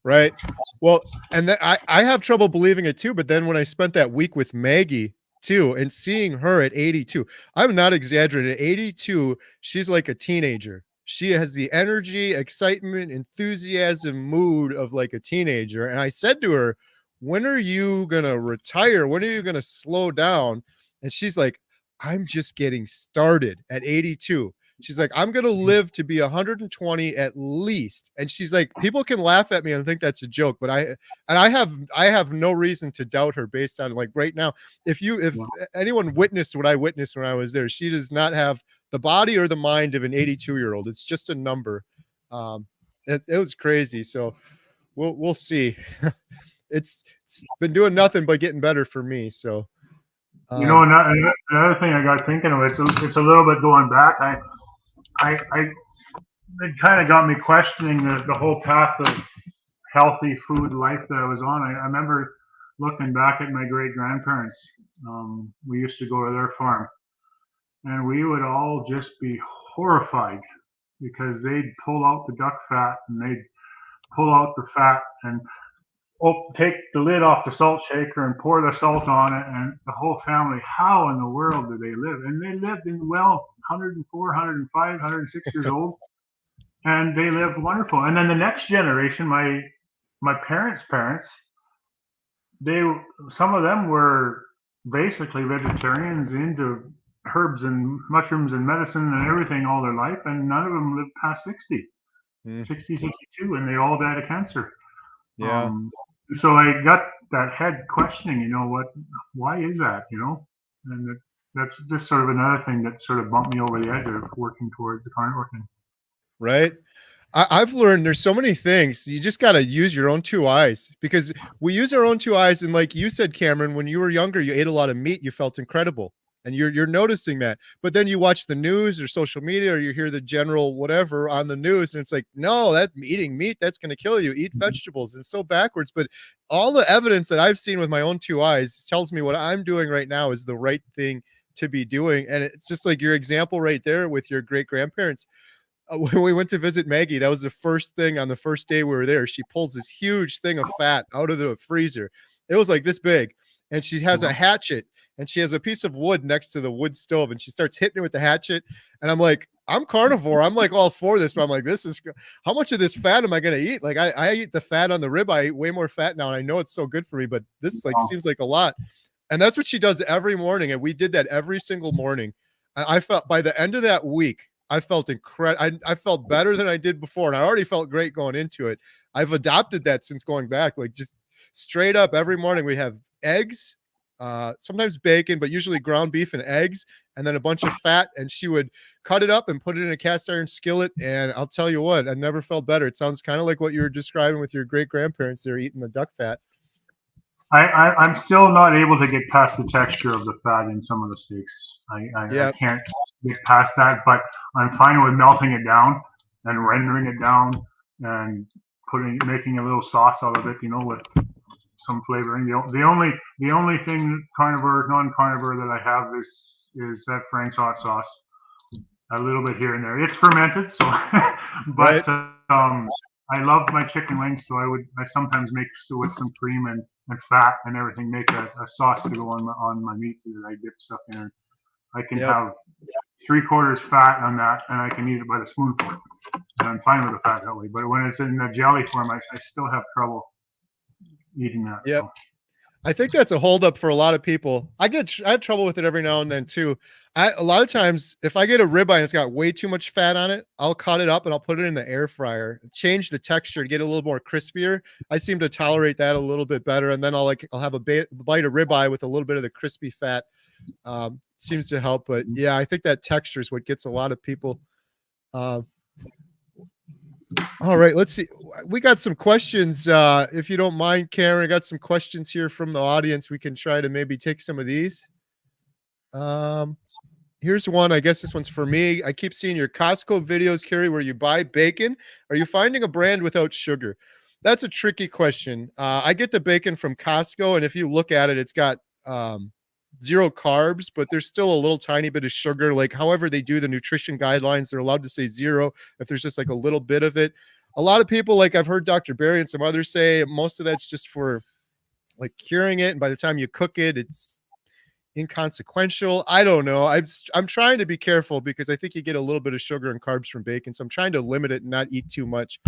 right. Well, and then I have trouble believing it too. But then when I spent that week with Maggie too, and seeing her at 82, I'm not exaggerating. At 82, she's like a teenager. She has the energy, excitement, enthusiasm, mood of like a teenager. And I said to her, when are you going to retire? When are you going to slow down? And she's like, I'm just getting started at 82. She's like, I'm going to live to be 120 at least. And she's like, people can laugh at me and think that's a joke, but I have no reason to doubt her based on like right now. If yeah. anyone witnessed what I witnessed when I was there, she does not have the body or the mind of an 82-year-old. It's just a number. It was crazy. So we'll see. It's been doing nothing but getting better for me. So, Another thing I got thinking of, it's a little bit going back. It kind of got me questioning the whole path of healthy food life that I was on. I remember looking back at my great grandparents. We used to go to their farm, and we would all just be horrified because they'd pull out the duck fat and they'd pull out the fat and take the lid off the salt shaker and pour the salt on it, and the whole family, how in the world did they live? And they lived in 104, 105, 106 years old, and they lived wonderful. And then the next generation, my parents, they some of them were basically vegetarians, into herbs and mushrooms and medicine and everything all their life, and none of them lived past 60, mm, 60, 62, and they all died of cancer. yeah. Um, so I got that head questioning, why is that, and that's just sort of another thing that sort of bumped me over the edge of working towards the carnivore thing. Right. I've learned there's so many things. You just got to use your own two eyes, because we use our own two eyes. And like you said, Cameron, when you were younger, you ate a lot of meat. You felt incredible. And you're noticing that. But then you watch the news or social media, or you hear the general whatever on the news, and it's like, no, that eating meat, that's going to kill you. Eat vegetables. It's so backwards. But all the evidence that I've seen with my own two eyes tells me what I'm doing right now is the right thing to be doing. And it's just like your example right there with your great grandparents. When we went to visit Maggie, that was the first thing on the first day we were there. She pulls this huge thing of fat out of the freezer. It was like this big. And she has a hatchet, and she has a piece of wood next to the wood stove, and she starts hitting it with the hatchet. And I'm like, I'm carnivore. I'm like all for this, but I'm like, how much of this fat am I going to eat? Like I eat the fat on the rib. I eat way more fat now, and I know it's so good for me, but this like seems like a lot. And that's what she does every morning. And we did that every single morning. I felt by the end of that week, I felt incredible. I felt better than I did before, and I already felt great going into it. I've adopted that since going back, like just straight up every morning we have eggs, sometimes bacon, but usually ground beef and eggs, and then a bunch of fat. And she would cut it up and put it in a cast iron skillet. And I'll tell you what, I never felt better. It sounds kind of like what you were describing with your great grandparents. They're eating the duck fat. I'm still not able to get past the texture of the fat in some of the steaks. I can't get past that, but I'm fine with melting it down and rendering it down and making a little sauce out of it, with some flavoring. The only thing non-carnivore that I have is that Frank's hot sauce. A little bit here and there. It's fermented, so but Right. I love my chicken wings, so I sometimes make with some cream and fat and everything, make a sauce to go on my meat that I dip stuff in. I can Yep. have 3/4 fat on that, and I can eat it by the spoonful. And I'm fine with the fat that way. But when it's in the jelly form, I still have trouble eating that. Yep. So. I think that's a holdup for a lot of people. I have trouble with it every now and then too. A lot of times, if I get a ribeye and it's got way too much fat on it, I'll cut it up and I'll put it in the air fryer, change the texture to get a little more crispier. I seem to tolerate that a little bit better, and then I'll have a bite of ribeye with a little bit of the crispy fat. Seems to help, but yeah, I think that texture is what gets a lot of people. All right, let's see. We got some questions. If you don't mind, Karen, I got some questions here from the audience. We can try to maybe take some of these. Here's one. I guess this one's for me. I keep seeing your Costco videos, Carrie, where you buy bacon. Are you finding a brand without sugar? That's a tricky question. I get the bacon from Costco, and if you look at it, it's got 0 carbs, but there's still a little tiny bit of sugar. Like, however they do the nutrition guidelines, they're allowed to say 0 if there's just like a little bit of it. A lot of people, like I've heard Dr. Barry and some others say, most of that's just for like curing it, and by the time you cook it, it's inconsequential. I don't know. I'm trying to be careful because I think you get a little bit of sugar and carbs from bacon, so I'm trying to limit it and not eat too much.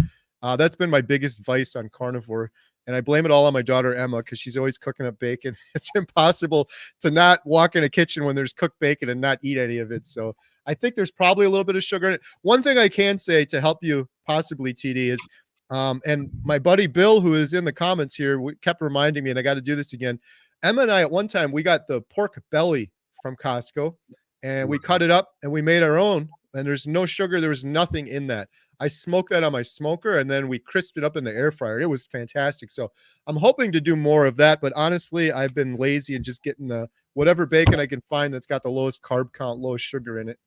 That's been my biggest vice on carnivore, and I blame it all on my daughter Emma because she's always cooking up bacon. It's impossible to not walk in a kitchen when there's cooked bacon and not eat any of it. So I think there's probably a little bit of sugar in it. One thing I can say to help you possibly, TD, is and my buddy Bill, who is in the comments here, kept reminding me, and I got to do this again. Emma and I, at one time, we got the pork belly from Costco, and we cut it up and we made our own, and there's no sugar. There was nothing in that. I smoked that on my smoker, and then we crisped it up in the air fryer. It was fantastic. So I'm hoping to do more of that, but honestly, I've been lazy and just getting whatever bacon I can find that's got the lowest carb count, lowest sugar in it.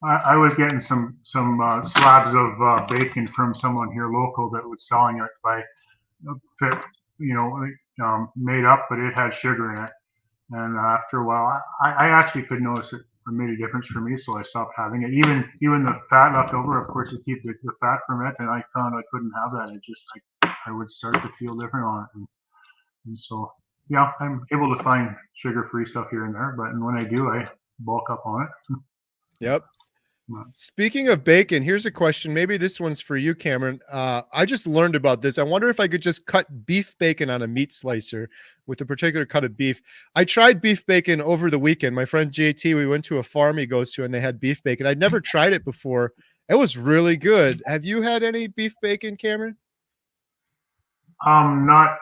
I was getting some slabs of bacon from someone here local that was selling it by made up, but it had sugar in it. And after a while, I actually could notice it made a difference for me, so I stopped having it. Even the fat left over, of course, to keep the fat from it, and I found I couldn't have that. It just I would start to feel different on it, and so yeah, I'm able to find sugar-free stuff here and there, but when I do, I bulk up on it. Yep. Speaking of bacon, here's a question. Maybe this one's for you, Cameron. I just learned about this. I wonder if I could just cut beef bacon on a meat slicer with a particular cut of beef. I tried beef bacon over the weekend. My friend JT, we went to a farm he goes to, and they had beef bacon. I'd never tried it before. It was really good. Have you had any beef bacon, Cameron? Not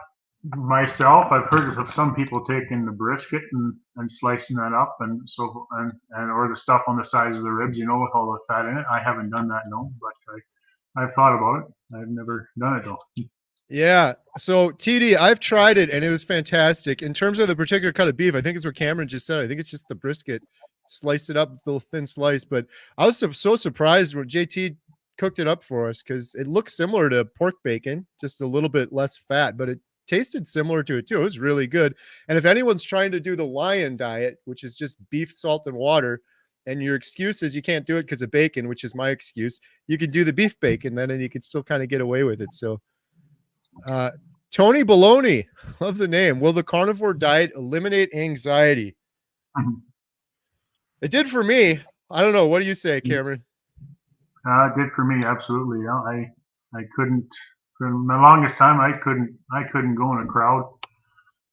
myself. I've heard of some people taking the brisket and slicing that up and so and or the stuff on the sides of the ribs, with all the fat in it. I haven't done that, no, but I've thought about it. I've never done it though. Yeah. So TD, I've tried it and it was fantastic. In terms of the particular cut of beef, I think it's what Cameron just said. I think it's just the brisket, slice it up, a little thin slice. But I was so surprised when JT cooked it up for us because it looked similar to pork bacon, just a little bit less fat, but it tasted similar to it too. It was really good. And if anyone's trying to do the lion diet, which is just beef, salt, and water, and your excuse is you can't do it because of bacon, which is my excuse, you could do the beef bacon then, and you could still kind of get away with it. So Tony Baloney, love the name. Will the carnivore diet eliminate anxiety? It did for me. I don't know. What do you say, Cameron? It did for me, absolutely. Yeah, I couldn't for the longest time. I couldn't go in a crowd.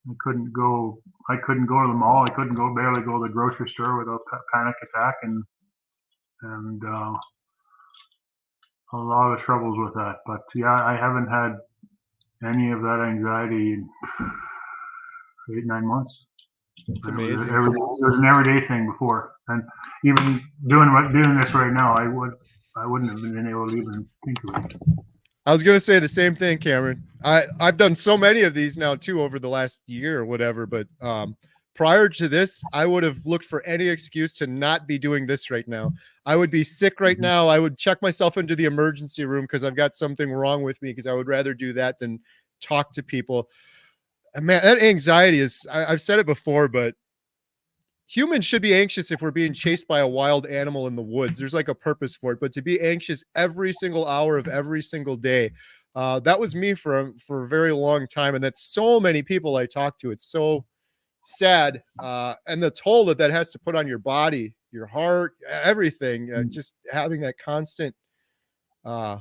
I couldn't go to the mall. I couldn't barely go to the grocery store without panic attack and a lot of troubles with that. But yeah, I haven't had any of that anxiety in 8-9 months. It's amazing. It was an everyday thing before, and even doing this right now, I wouldn't have been able to even think of it. I was going to say the same thing, Cameron. I've done so many of these now too over the last year or whatever, but prior to this, I would have looked for any excuse to not be doing this right now. I would be sick right now. I would check myself into the emergency room because I've got something wrong with me, because I would rather do that than talk to people. And man, that anxiety is, I've said it before, but humans should be anxious if we're being chased by a wild animal in the woods. There's like a purpose for it, but to be anxious every single hour of every single day, that was me for a very long time, and that's so many people I talk to. It's so sad, and the toll that that has to put on your body, your heart, everything. Just having that constant uh,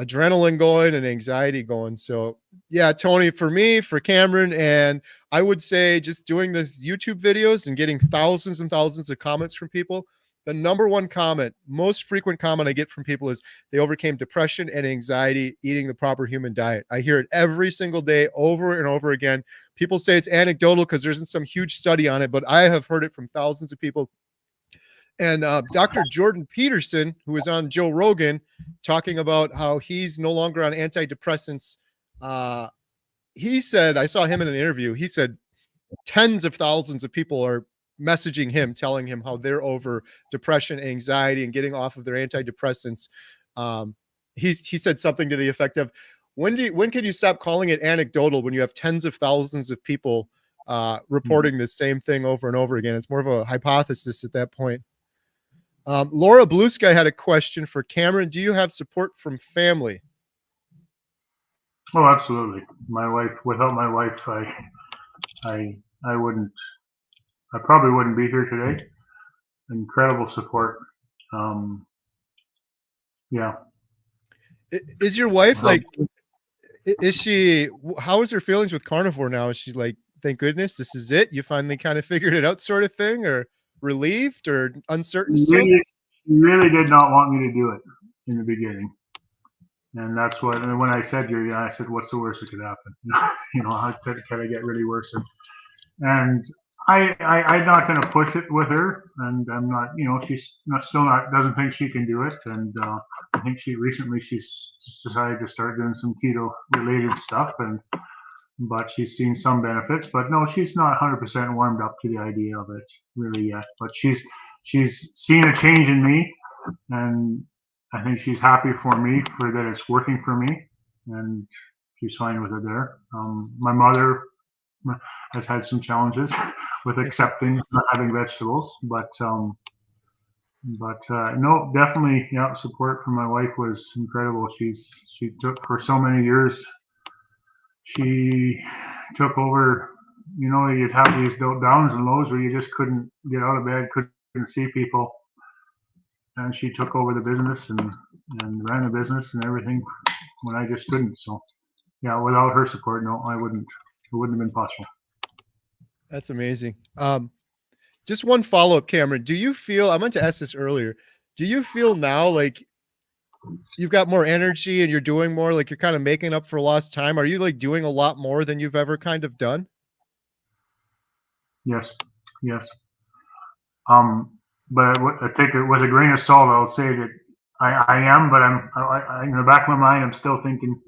adrenaline going and anxiety going. So yeah, Tony, for me, for Cameron, and I would say just doing this YouTube videos and getting thousands and thousands of comments from people. The number one comment, most frequent comment I get from people is they overcame depression and anxiety eating the proper human diet. I hear it every single day over and over again. People say it's anecdotal because there isn't some huge study on it, but I have heard it from thousands of people. And Dr. Jordan Peterson, who was on Joe Rogan, talking about how he's no longer on antidepressants. He said, I saw him in an interview. He said tens of thousands of people are messaging him, telling him how they're over depression, anxiety, and getting off of their antidepressants. He said something to the effect of, when can you stop calling it anecdotal when you have tens of thousands of people reporting the same thing over and over again? It's more of a hypothesis at that point. Laura Blue Sky had a question for Cameron. Do you have support from family? Oh, absolutely. My wife, without my wife, I wouldn't, I probably wouldn't be here today. Incredible support. Yeah. Is your wife like, is she, how is her feelings with carnivore now? Is she like, thank goodness this is it? You finally kind of figured it out sort of thing, or relieved or uncertain still? She really did not want me to do it in the beginning. And that's what, and when I said, I said, what's the worst that could happen? How can I get really worse? And I'm not going to push it with her, and I'm not, she's still not, doesn't think she can do it. And I think she's decided to start doing some keto related stuff, but she's seen some benefits. But no, she's not 100% warmed up to the idea of it really yet. But she's seen a change in me, and I think she's happy for me for that it's working for me, and she's fine with it there. My mother has had some challenges with accepting not having vegetables, but no, definitely, yeah, support from my wife was incredible. She took for so many years. She took over. You'd have these downs and lows where you just couldn't get out of bed, couldn't see people, and she took over the business and ran the business and everything when I just couldn't. So yeah, without her support, no, I wouldn't. It wouldn't have been possible. That's amazing. Just one follow-up, Cameron. Do you feel, I meant to ask this earlier, do you feel now like you've got more energy and you're doing more, like you're kind of making up for lost time? Are you like doing a lot more than you've ever kind of done? Yes, yes. But I take it with a grain of salt. I'll say that I am, but in the back of my mind, I'm still thinking,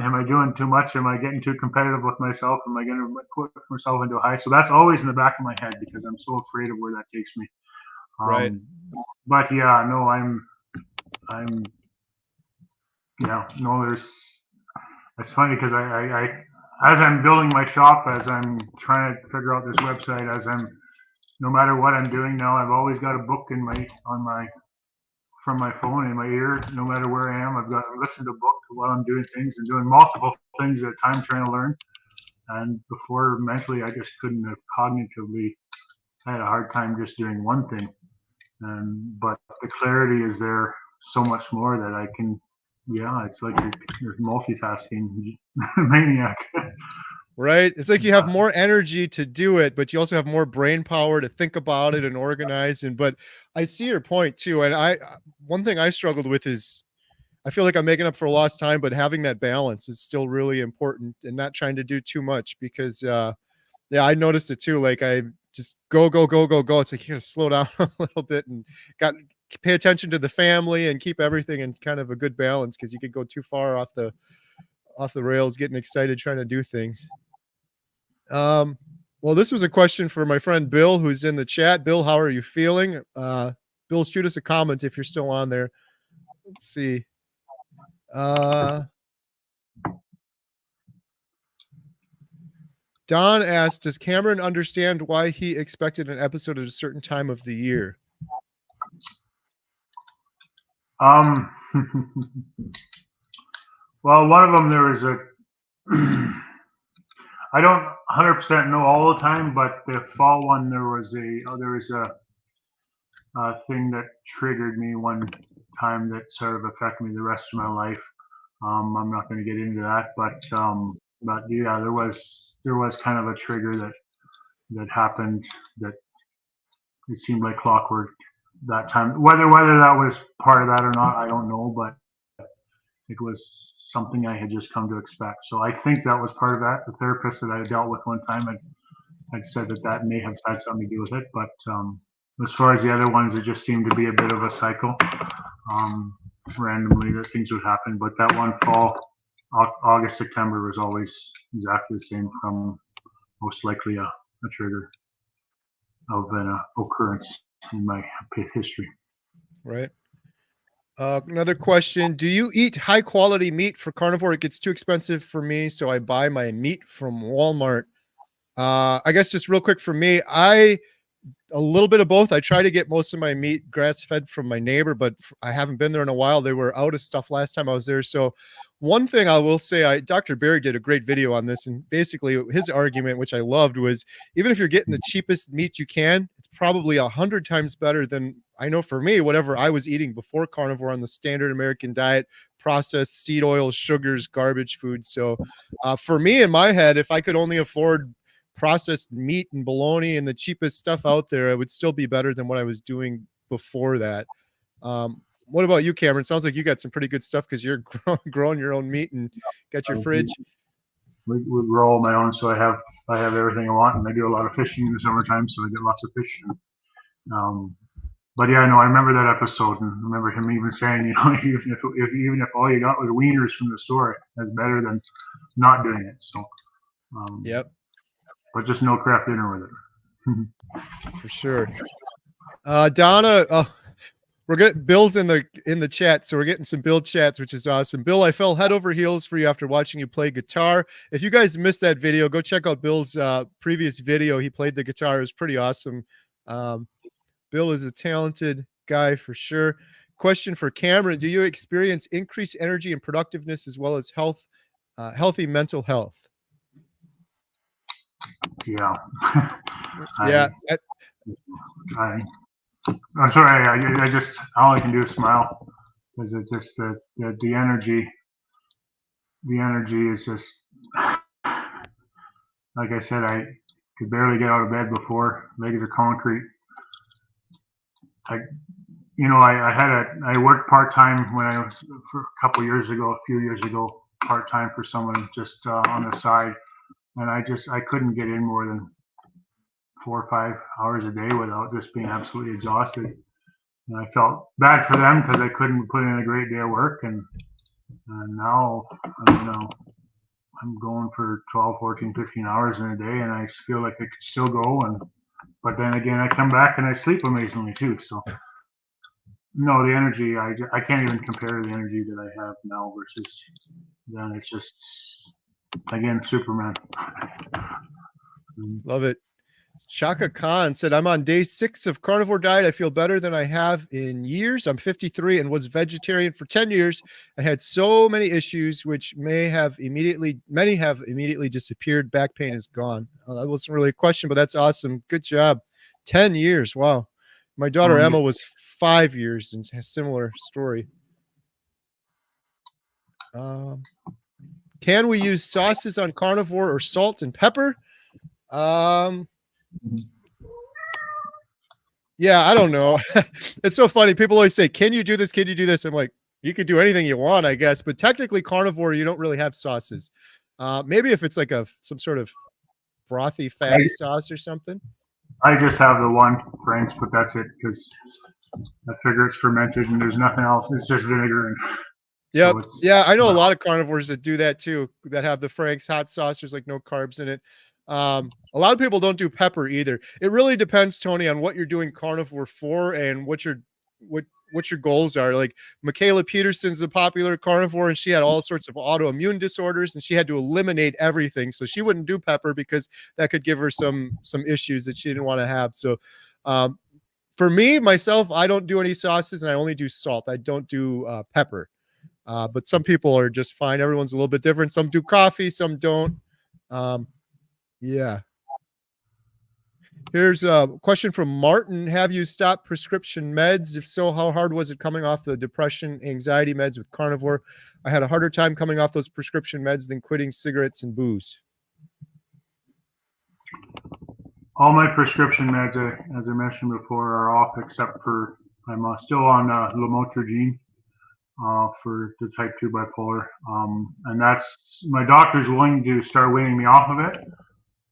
am I doing too much? Am I getting too competitive with myself? Am I going to put myself into a high? So that's always in the back of my head because I'm so afraid of where that takes me. Right. But yeah, no, yeah, no, it's funny because as I'm building my shop, as I'm trying to figure out this website, no matter what I'm doing now, I've always got a book from my phone in my ear. No matter where I am, I've got to listen to a book while I'm doing things and doing multiple things at a time, trying to learn. And before, mentally, I just couldn't have cognitively. I had a hard time just doing one thing. But the clarity is there so much more that I can. Yeah, it's like you're multitasking maniac. Right. It's like you have more energy to do it, but you also have more brain power to think about it and organize. And, but I see your point too. And one thing I struggled with is I feel like I'm making up for lost time, but having that balance is still really important and not trying to do too much because, yeah, I noticed it too. Like I just go, go, go, go, go. It's like you gotta slow down a little bit and got pay attention to the family and keep everything in kind of a good balance because you could go too far off the rails, getting excited trying to do things. Well, this was a question for my friend Bill, who's in the chat. Bill, how are you feeling? Bill, shoot us a comment if you're still on there. Let's see. Don asked, does Cameron understand why he expected an episode at a certain time of the year? Well, one of them, there was a, I don't 100% know all the time, but the fall one, there was a thing that triggered me one time that sort of affected me the rest of my life. I'm not going to get into that, but yeah, there was kind of a trigger that happened that it seemed like clockwork that time. Whether that was part of that or not, I don't know, but it was something I had just come to expect. So I think that was part of that. The therapist that I dealt with one time had said that may have had something to do with it, but as far as the other ones, it just seemed to be a bit of a cycle. Randomly that things would happen, but that one fall, August, September was always exactly the same, from most likely a trigger of an occurrence in my history. Right. Another question. Do you eat high quality meat for carnivore? It gets too expensive for me, so I buy my meat from Walmart. I guess just real quick for me, a little bit of both. I try to get most of my meat grass fed from my neighbor, but I haven't been there in a while. They were out of stuff last time I was there. So one thing I will say, Dr. Barry did a great video on this, and basically his argument, which I loved, was even if you're getting the cheapest meat you can, it's probably 100 times better than, I know for me, whatever I was eating before carnivore on the standard American diet, processed seed oils, sugars, garbage food. So for me, in my head, if I could only afford processed meat and bologna and the cheapest stuff out there, it would still be better than what I was doing before that. What about you, Cameron? Sounds like you got some pretty good stuff because you're growing your own meat and got your fridge. We grow my own, so I have everything I want, and I do a lot of fishing in the summertime, so I get lots of fish. But yeah, no, I remember that episode, and I remember him even saying, even if all you got was wieners from the store, that's better than not doing it. So yep. But just no craft dinner with it. For sure. Donna, we're getting Bill's in the chat, so we're getting some Bill chats, which is awesome. Bill, I fell head over heels for you after watching you play guitar. If you guys missed that video, go check out Bill's previous video. He played the guitar. It was pretty awesome. Bill is a talented guy for sure. Question for Cameron: do you experience increased energy and productiveness as well as healthy mental health? Yeah. Yeah. I'm sorry. I just, all I can do is smile, because it's just the energy. The energy is just, like I said, I could barely get out of bed before. Legs are concrete. I worked part time when I was, for a few years ago, part time for someone just on the side, and I couldn't get in more than 4 or 5 hours a day without just being absolutely exhausted. And I felt bad for them because I couldn't put in a great day of work, and now I'm going for 12, 14, 15 hours in a day, and I feel like I could still go, but then again, I come back and I sleep amazingly too. So no, the energy, I can't even compare the energy that I have now versus then. It's just, again, Superman. Love it. Shaka Khan said, I'm on day 6 of carnivore diet. I feel better than I have in years. I'm 53 and was vegetarian for 10 years. I had so many issues, which many have immediately disappeared. Back pain is gone. That wasn't really a question, but that's awesome. Good job. 10 years. Wow. My daughter Emma was 5 years and has a similar story. Can we use sauces on carnivore or salt and pepper? Yeah, I don't know. It's so funny. People always say, can you do this? Can you do this? I'm like, you can do anything you want, I guess. But technically carnivore, you don't really have sauces. Maybe if it's like some sort of frothy, fatty sauce or something. I just have the one Frank's, but that's it, because I figure it's fermented and there's nothing else. It's just vinegar. And yep. So yeah, I know a lot of carnivores that do that too, that have the Frank's hot sauce. There's like no carbs in it. A lot of people don't do pepper either. It really depends, Tony, on what you're doing carnivore for and what what your goals are. Like Michaela Peterson's a popular carnivore, and she had all sorts of autoimmune disorders, and she had to eliminate everything. So she wouldn't do pepper because that could give her some issues that she didn't want to have. So um, for me, myself, I don't do any sauces, and I only do salt. I don't do pepper. But some people are just fine. Everyone's a little bit different. Some do coffee, some don't. Yeah. Here's a question from Martin. Have you stopped prescription meds? If so, how hard was it coming off the depression, anxiety meds with carnivore? I had a harder time coming off those prescription meds than quitting cigarettes and booze. All my prescription meds, as I mentioned before, are off except for I'm still on lamotrigine for the type 2 bipolar. And that's, my doctor's willing to start weaning me off of it.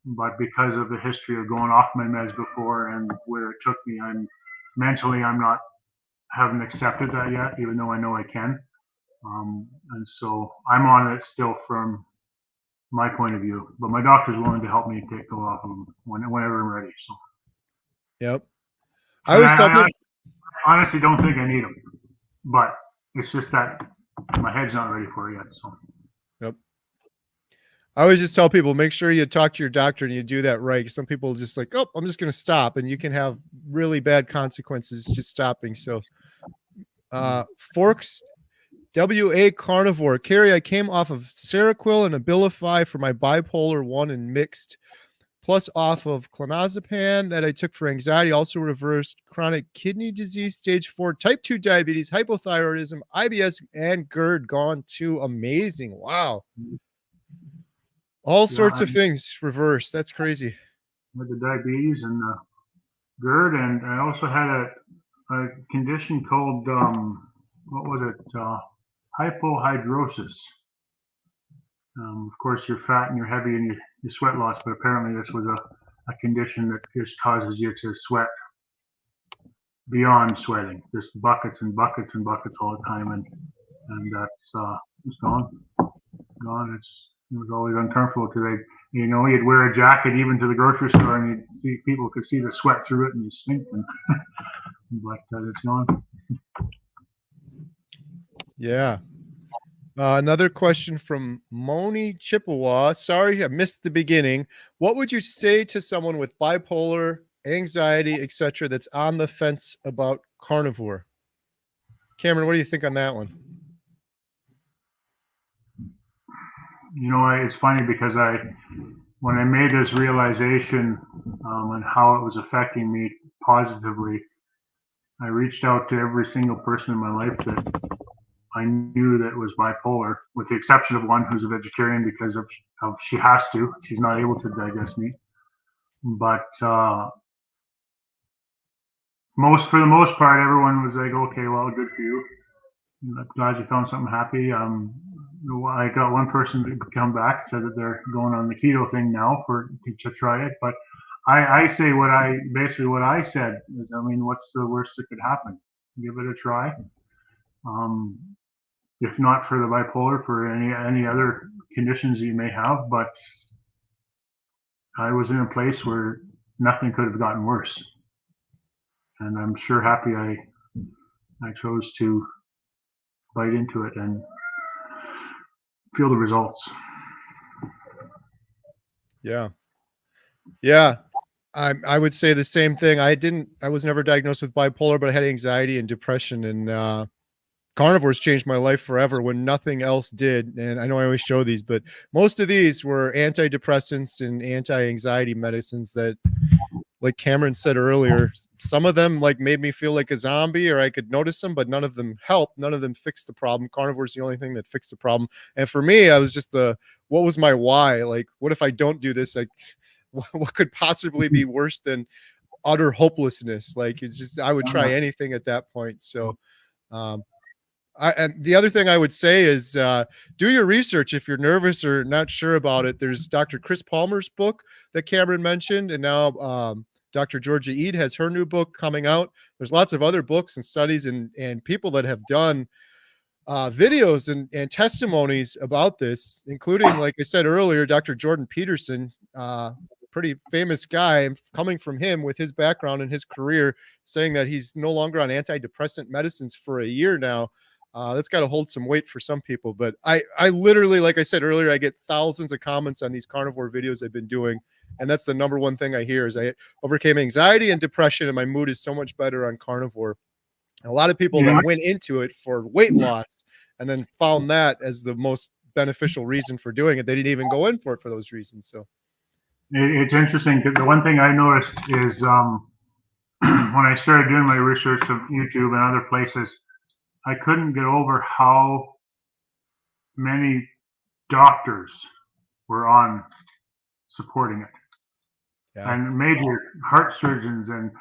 But because of the history of going off my meds before and where it took me, I'm not, haven't accepted that yet, even though I know I can. And so I'm on it still from my point of view, but my doctor's willing to help me go off of them whenever I'm ready. So. Yep. I always tell people, honestly don't think I need them, but it's just that my head's not ready for it yet. So. Yep. I always just tell people, make sure you talk to your doctor and you do that right. Some people just like, oh, I'm just going to stop, and you can have really bad consequences just stopping. So, Forks, WA Carnivore. Carrie, I came off of Seroquel and Abilify for my bipolar 1 and mixed, plus off of clonazepam that I took for anxiety. Also reversed chronic kidney disease, stage 4, type 2 diabetes, hypothyroidism, IBS, and GERD gone too. Amazing. Wow. All sorts of things reversed. That's crazy. With the diabetes and the GERD, and I also had a condition called, what was it? Hypohidrosis. Of course, you're fat and you're heavy and you sweat loss, but apparently this was a condition that just causes you to sweat beyond sweating, just buckets and buckets and buckets all the time, and that's it's gone. It was always uncomfortable because you'd wear a jacket even to the grocery store, and you'd see people could see the sweat through it, and you stink. But it's gone. Yeah. Another question from Moni Chippewa. Sorry, I missed the beginning. What would you say to someone with bipolar, anxiety, etc., that's on the fence about carnivore? Cameron, what do you think on that one? It's funny because when I made this realization and how it was affecting me positively, I reached out to every single person in my life that I knew that was bipolar, with the exception of one who's a vegetarian because of she has to. She's not able to digest meat. But for the most part, everyone was like, okay, well, good for you. I'm glad you found something happy. I got one person to come back, said that they're going on the keto thing now to try it. But I say what I said is, what's the worst that could happen? Give it a try. If not for the bipolar, for any other conditions you may have. But I was in a place where nothing could have gotten worse, and I'm sure happy I chose to bite into it and feel the results. Yeah. I would say the same thing. I was never diagnosed with bipolar, but I had anxiety and depression, and carnivores changed my life forever when nothing else did. And I know I always show these, but most of these were antidepressants and anti-anxiety medicines that, like Cameron said earlier, some of them made me feel like a zombie, or I could notice them, but none of them helped. None of them fixed the problem. Carnivore is the only thing that fixed the problem. And for me, I was just what was my why? Like, what if I don't do this? Like, what could possibly be worse than utter hopelessness? Like, it's just, I would try anything at that point. So, and the other thing I would say is do your research. If you're nervous or not sure about it, there's Dr. Chris Palmer's book that Cameron mentioned, and now Dr. Georgia Eid has her new book coming out. There's lots of other books and studies and people that have done videos and testimonies about this, including, like I said earlier, Dr. Jordan Peterson. pretty famous guy, and coming from him with his background and his career, saying that he's no longer on antidepressant medicines for a year now. That's got to hold some weight for some people. But I literally, like I said earlier, I get thousands of comments on these carnivore videos I've been doing. And that's the number one thing I hear is I overcame anxiety and depression, and my mood is so much better on carnivore. A lot of people Yeah. that went into it for weight loss and then found that as the most beneficial reason for doing it. They didn't even go in for it for those reasons. So It's interesting. The one thing I noticed is when I started doing my research of YouTube and other places, I couldn't get over how many doctors were on supporting it, yeah, and major heart surgeons and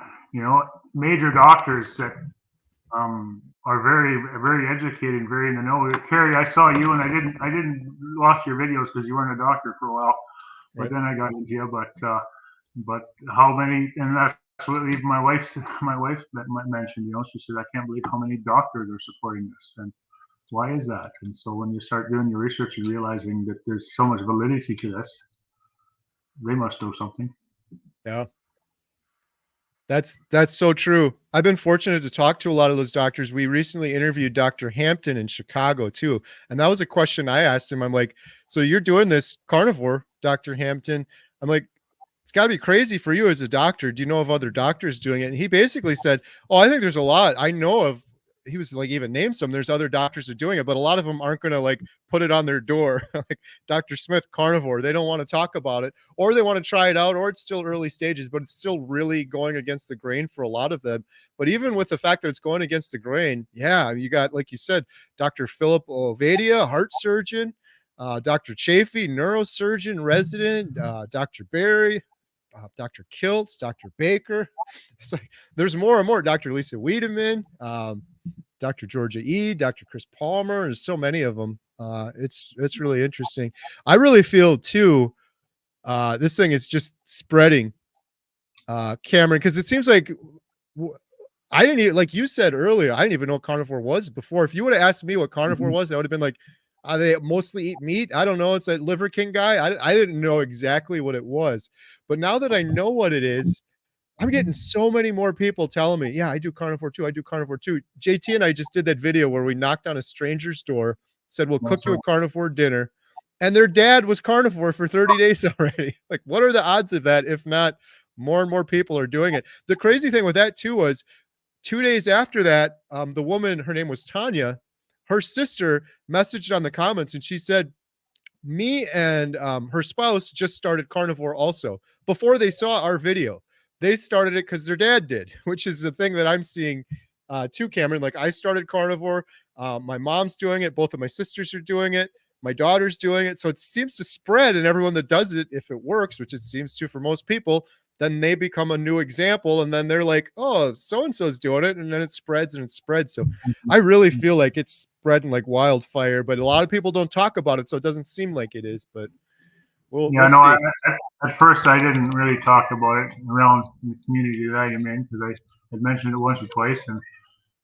major doctors that are very educated, very in the know. Carrie, I saw you, and I didn't watch your videos because you weren't a doctor for a while, but right. then I got into you. But how many? And that's what even my wife mentioned. She said, I can't believe how many doctors are supporting this, and why is that? And so when you start doing your research and realizing that there's so much validity to this, they must know something. Yeah. That's so true. I've been fortunate to talk to a lot of those doctors. We recently interviewed Dr. Hampton in Chicago too. And that was a question I asked him. I'm like, so you're doing this carnivore, Dr. Hampton. I'm like, it's got to be crazy for you as a doctor. Do you know of other doctors doing it? And he basically said, oh, I think there's a lot. I know of, he was like, even named some, there's other doctors that are doing it, but a lot of them aren't going to like put it on their door. Like Dr. Smith carnivore, they don't want to talk about it, or they want to try it out, or it's still early stages, but it's still really going against the grain for a lot of them. But even with the fact that it's going against the grain, yeah, you got, like you said, Dr. Philip Ovadia, heart surgeon, Dr. Chafee, neurosurgeon resident, Dr. Barry, Dr. Kiltz, Dr. Baker. It's like there's more and more. Dr. Lisa Wiedemann, Dr. Georgia E, Dr. Chris Palmer. There's so many of them. It's really interesting. I really feel too. This thing is just spreading, Cameron, because it seems like I didn't even, like you said earlier, I didn't even know what carnivore was before. If you would have asked me what carnivore was, I would have been like, they mostly eat meat. I don't know. It's that Liver King guy. I didn't know exactly what it was, but now that I know what it is, I'm getting so many more people telling me, yeah, I do carnivore too. I do carnivore too. JT and I just did that video where we knocked on a stranger's door, said, we'll cook you a carnivore dinner. And their dad was carnivore for 30 days already. Like, what are the odds of that? If not, more and more people are doing it. The crazy thing with that too was 2 days after that, the woman, her name was Tanya, her sister messaged on the comments and she said, me and her spouse just started carnivore also before they saw our video. They started it because their dad did, which is the thing that I'm seeing too, Cameron. Like I started carnivore. My mom's doing it. Both of my sisters are doing it. My daughter's doing it. So it seems to spread, and everyone that does it, if it works, which it seems to for most people, then they become a new example. And then they're like, oh, so-and-so's doing it. And then it spreads and it spreads. So I really feel like it's spreading like wildfire, but a lot of people don't talk about it. So it doesn't seem like it is, but we'll No, see. at first I didn't really talk about it around the community that I'm in because I had mentioned it once or twice, and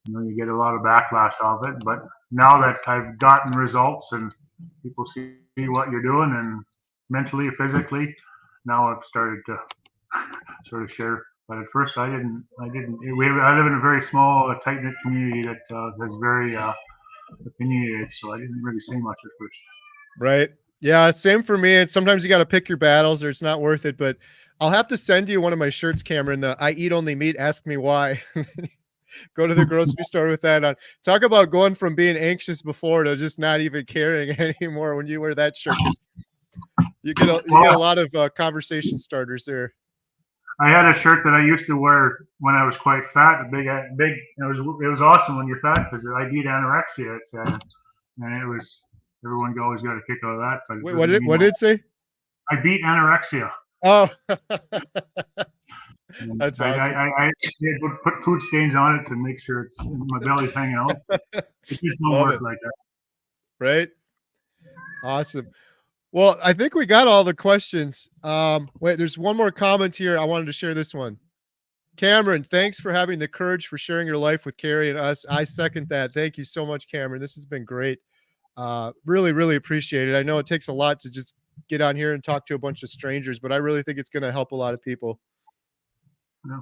you get a lot of backlash of it. But now that I've gotten results and people see what you're doing, and mentally, physically, now I've started to sort of share. But at first, I didn't. I live in a very small, tight knit community that is very opinionated, so I didn't really say much at first. Right. Yeah, same for me. And sometimes you got to pick your battles or it's not worth it. But I'll have to send you one of my shirts, Cameron. The I eat only meat, ask me why. Go to the grocery store with that on. Talk about going from being anxious before to just not even caring anymore when you wear that shirt. You get a lot of conversation starters there. I had a shirt that I used to wear when I was quite fat, big. It was awesome when you're fat because I beat anorexia. It said, and it was everyone always got a kick out of that. But Wait, what did it say? I beat anorexia. Oh, And that's awesome. I would put food stains on it to make sure it's my belly's hanging out. It just don't Love work it. like that. Right? Awesome. Well, I think we got all the questions. Wait, there's one more comment here. I wanted to share this one. Cameron, thanks for having the courage for sharing your life with Carrie and us. I second that. Thank you so much, Cameron. This has been great. Really, really appreciate it. I know it takes a lot to just get on here and talk to a bunch of strangers, but I really think it's going to help a lot of people. Yeah.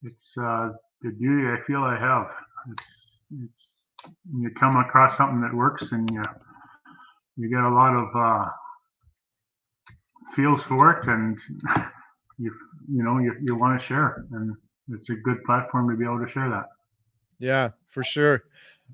It's the beauty I feel I have. It's you come across something that works, and you get a lot of feels for it, and you you want to share, and it's a good platform to be able to share that. Yeah, for sure.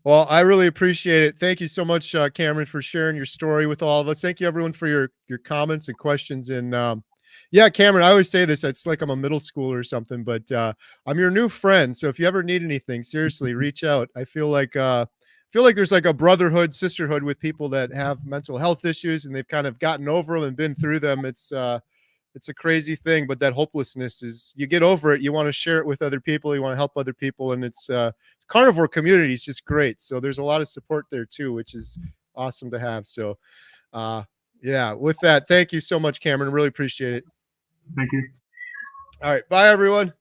Well, I really appreciate it. Thank you so much, Cameron, for sharing your story with all of us. Thank you, everyone, for your comments and questions. And yeah, Cameron, I always say this. It's like I'm a middle schooler or something, but I'm your new friend. So if you ever need anything, seriously, reach out. I feel like there's like a brotherhood, sisterhood with people that have mental health issues, and they've kind of gotten over them and been through them. It's a crazy thing, but that hopelessness is, you get over it. You want to share it with other people. You want to help other people. And it's carnivore community is just great. So there's a lot of support there too, which is awesome to have. So yeah, with that, thank you so much, Cameron. Really appreciate it. Thank you. All right. Bye, everyone.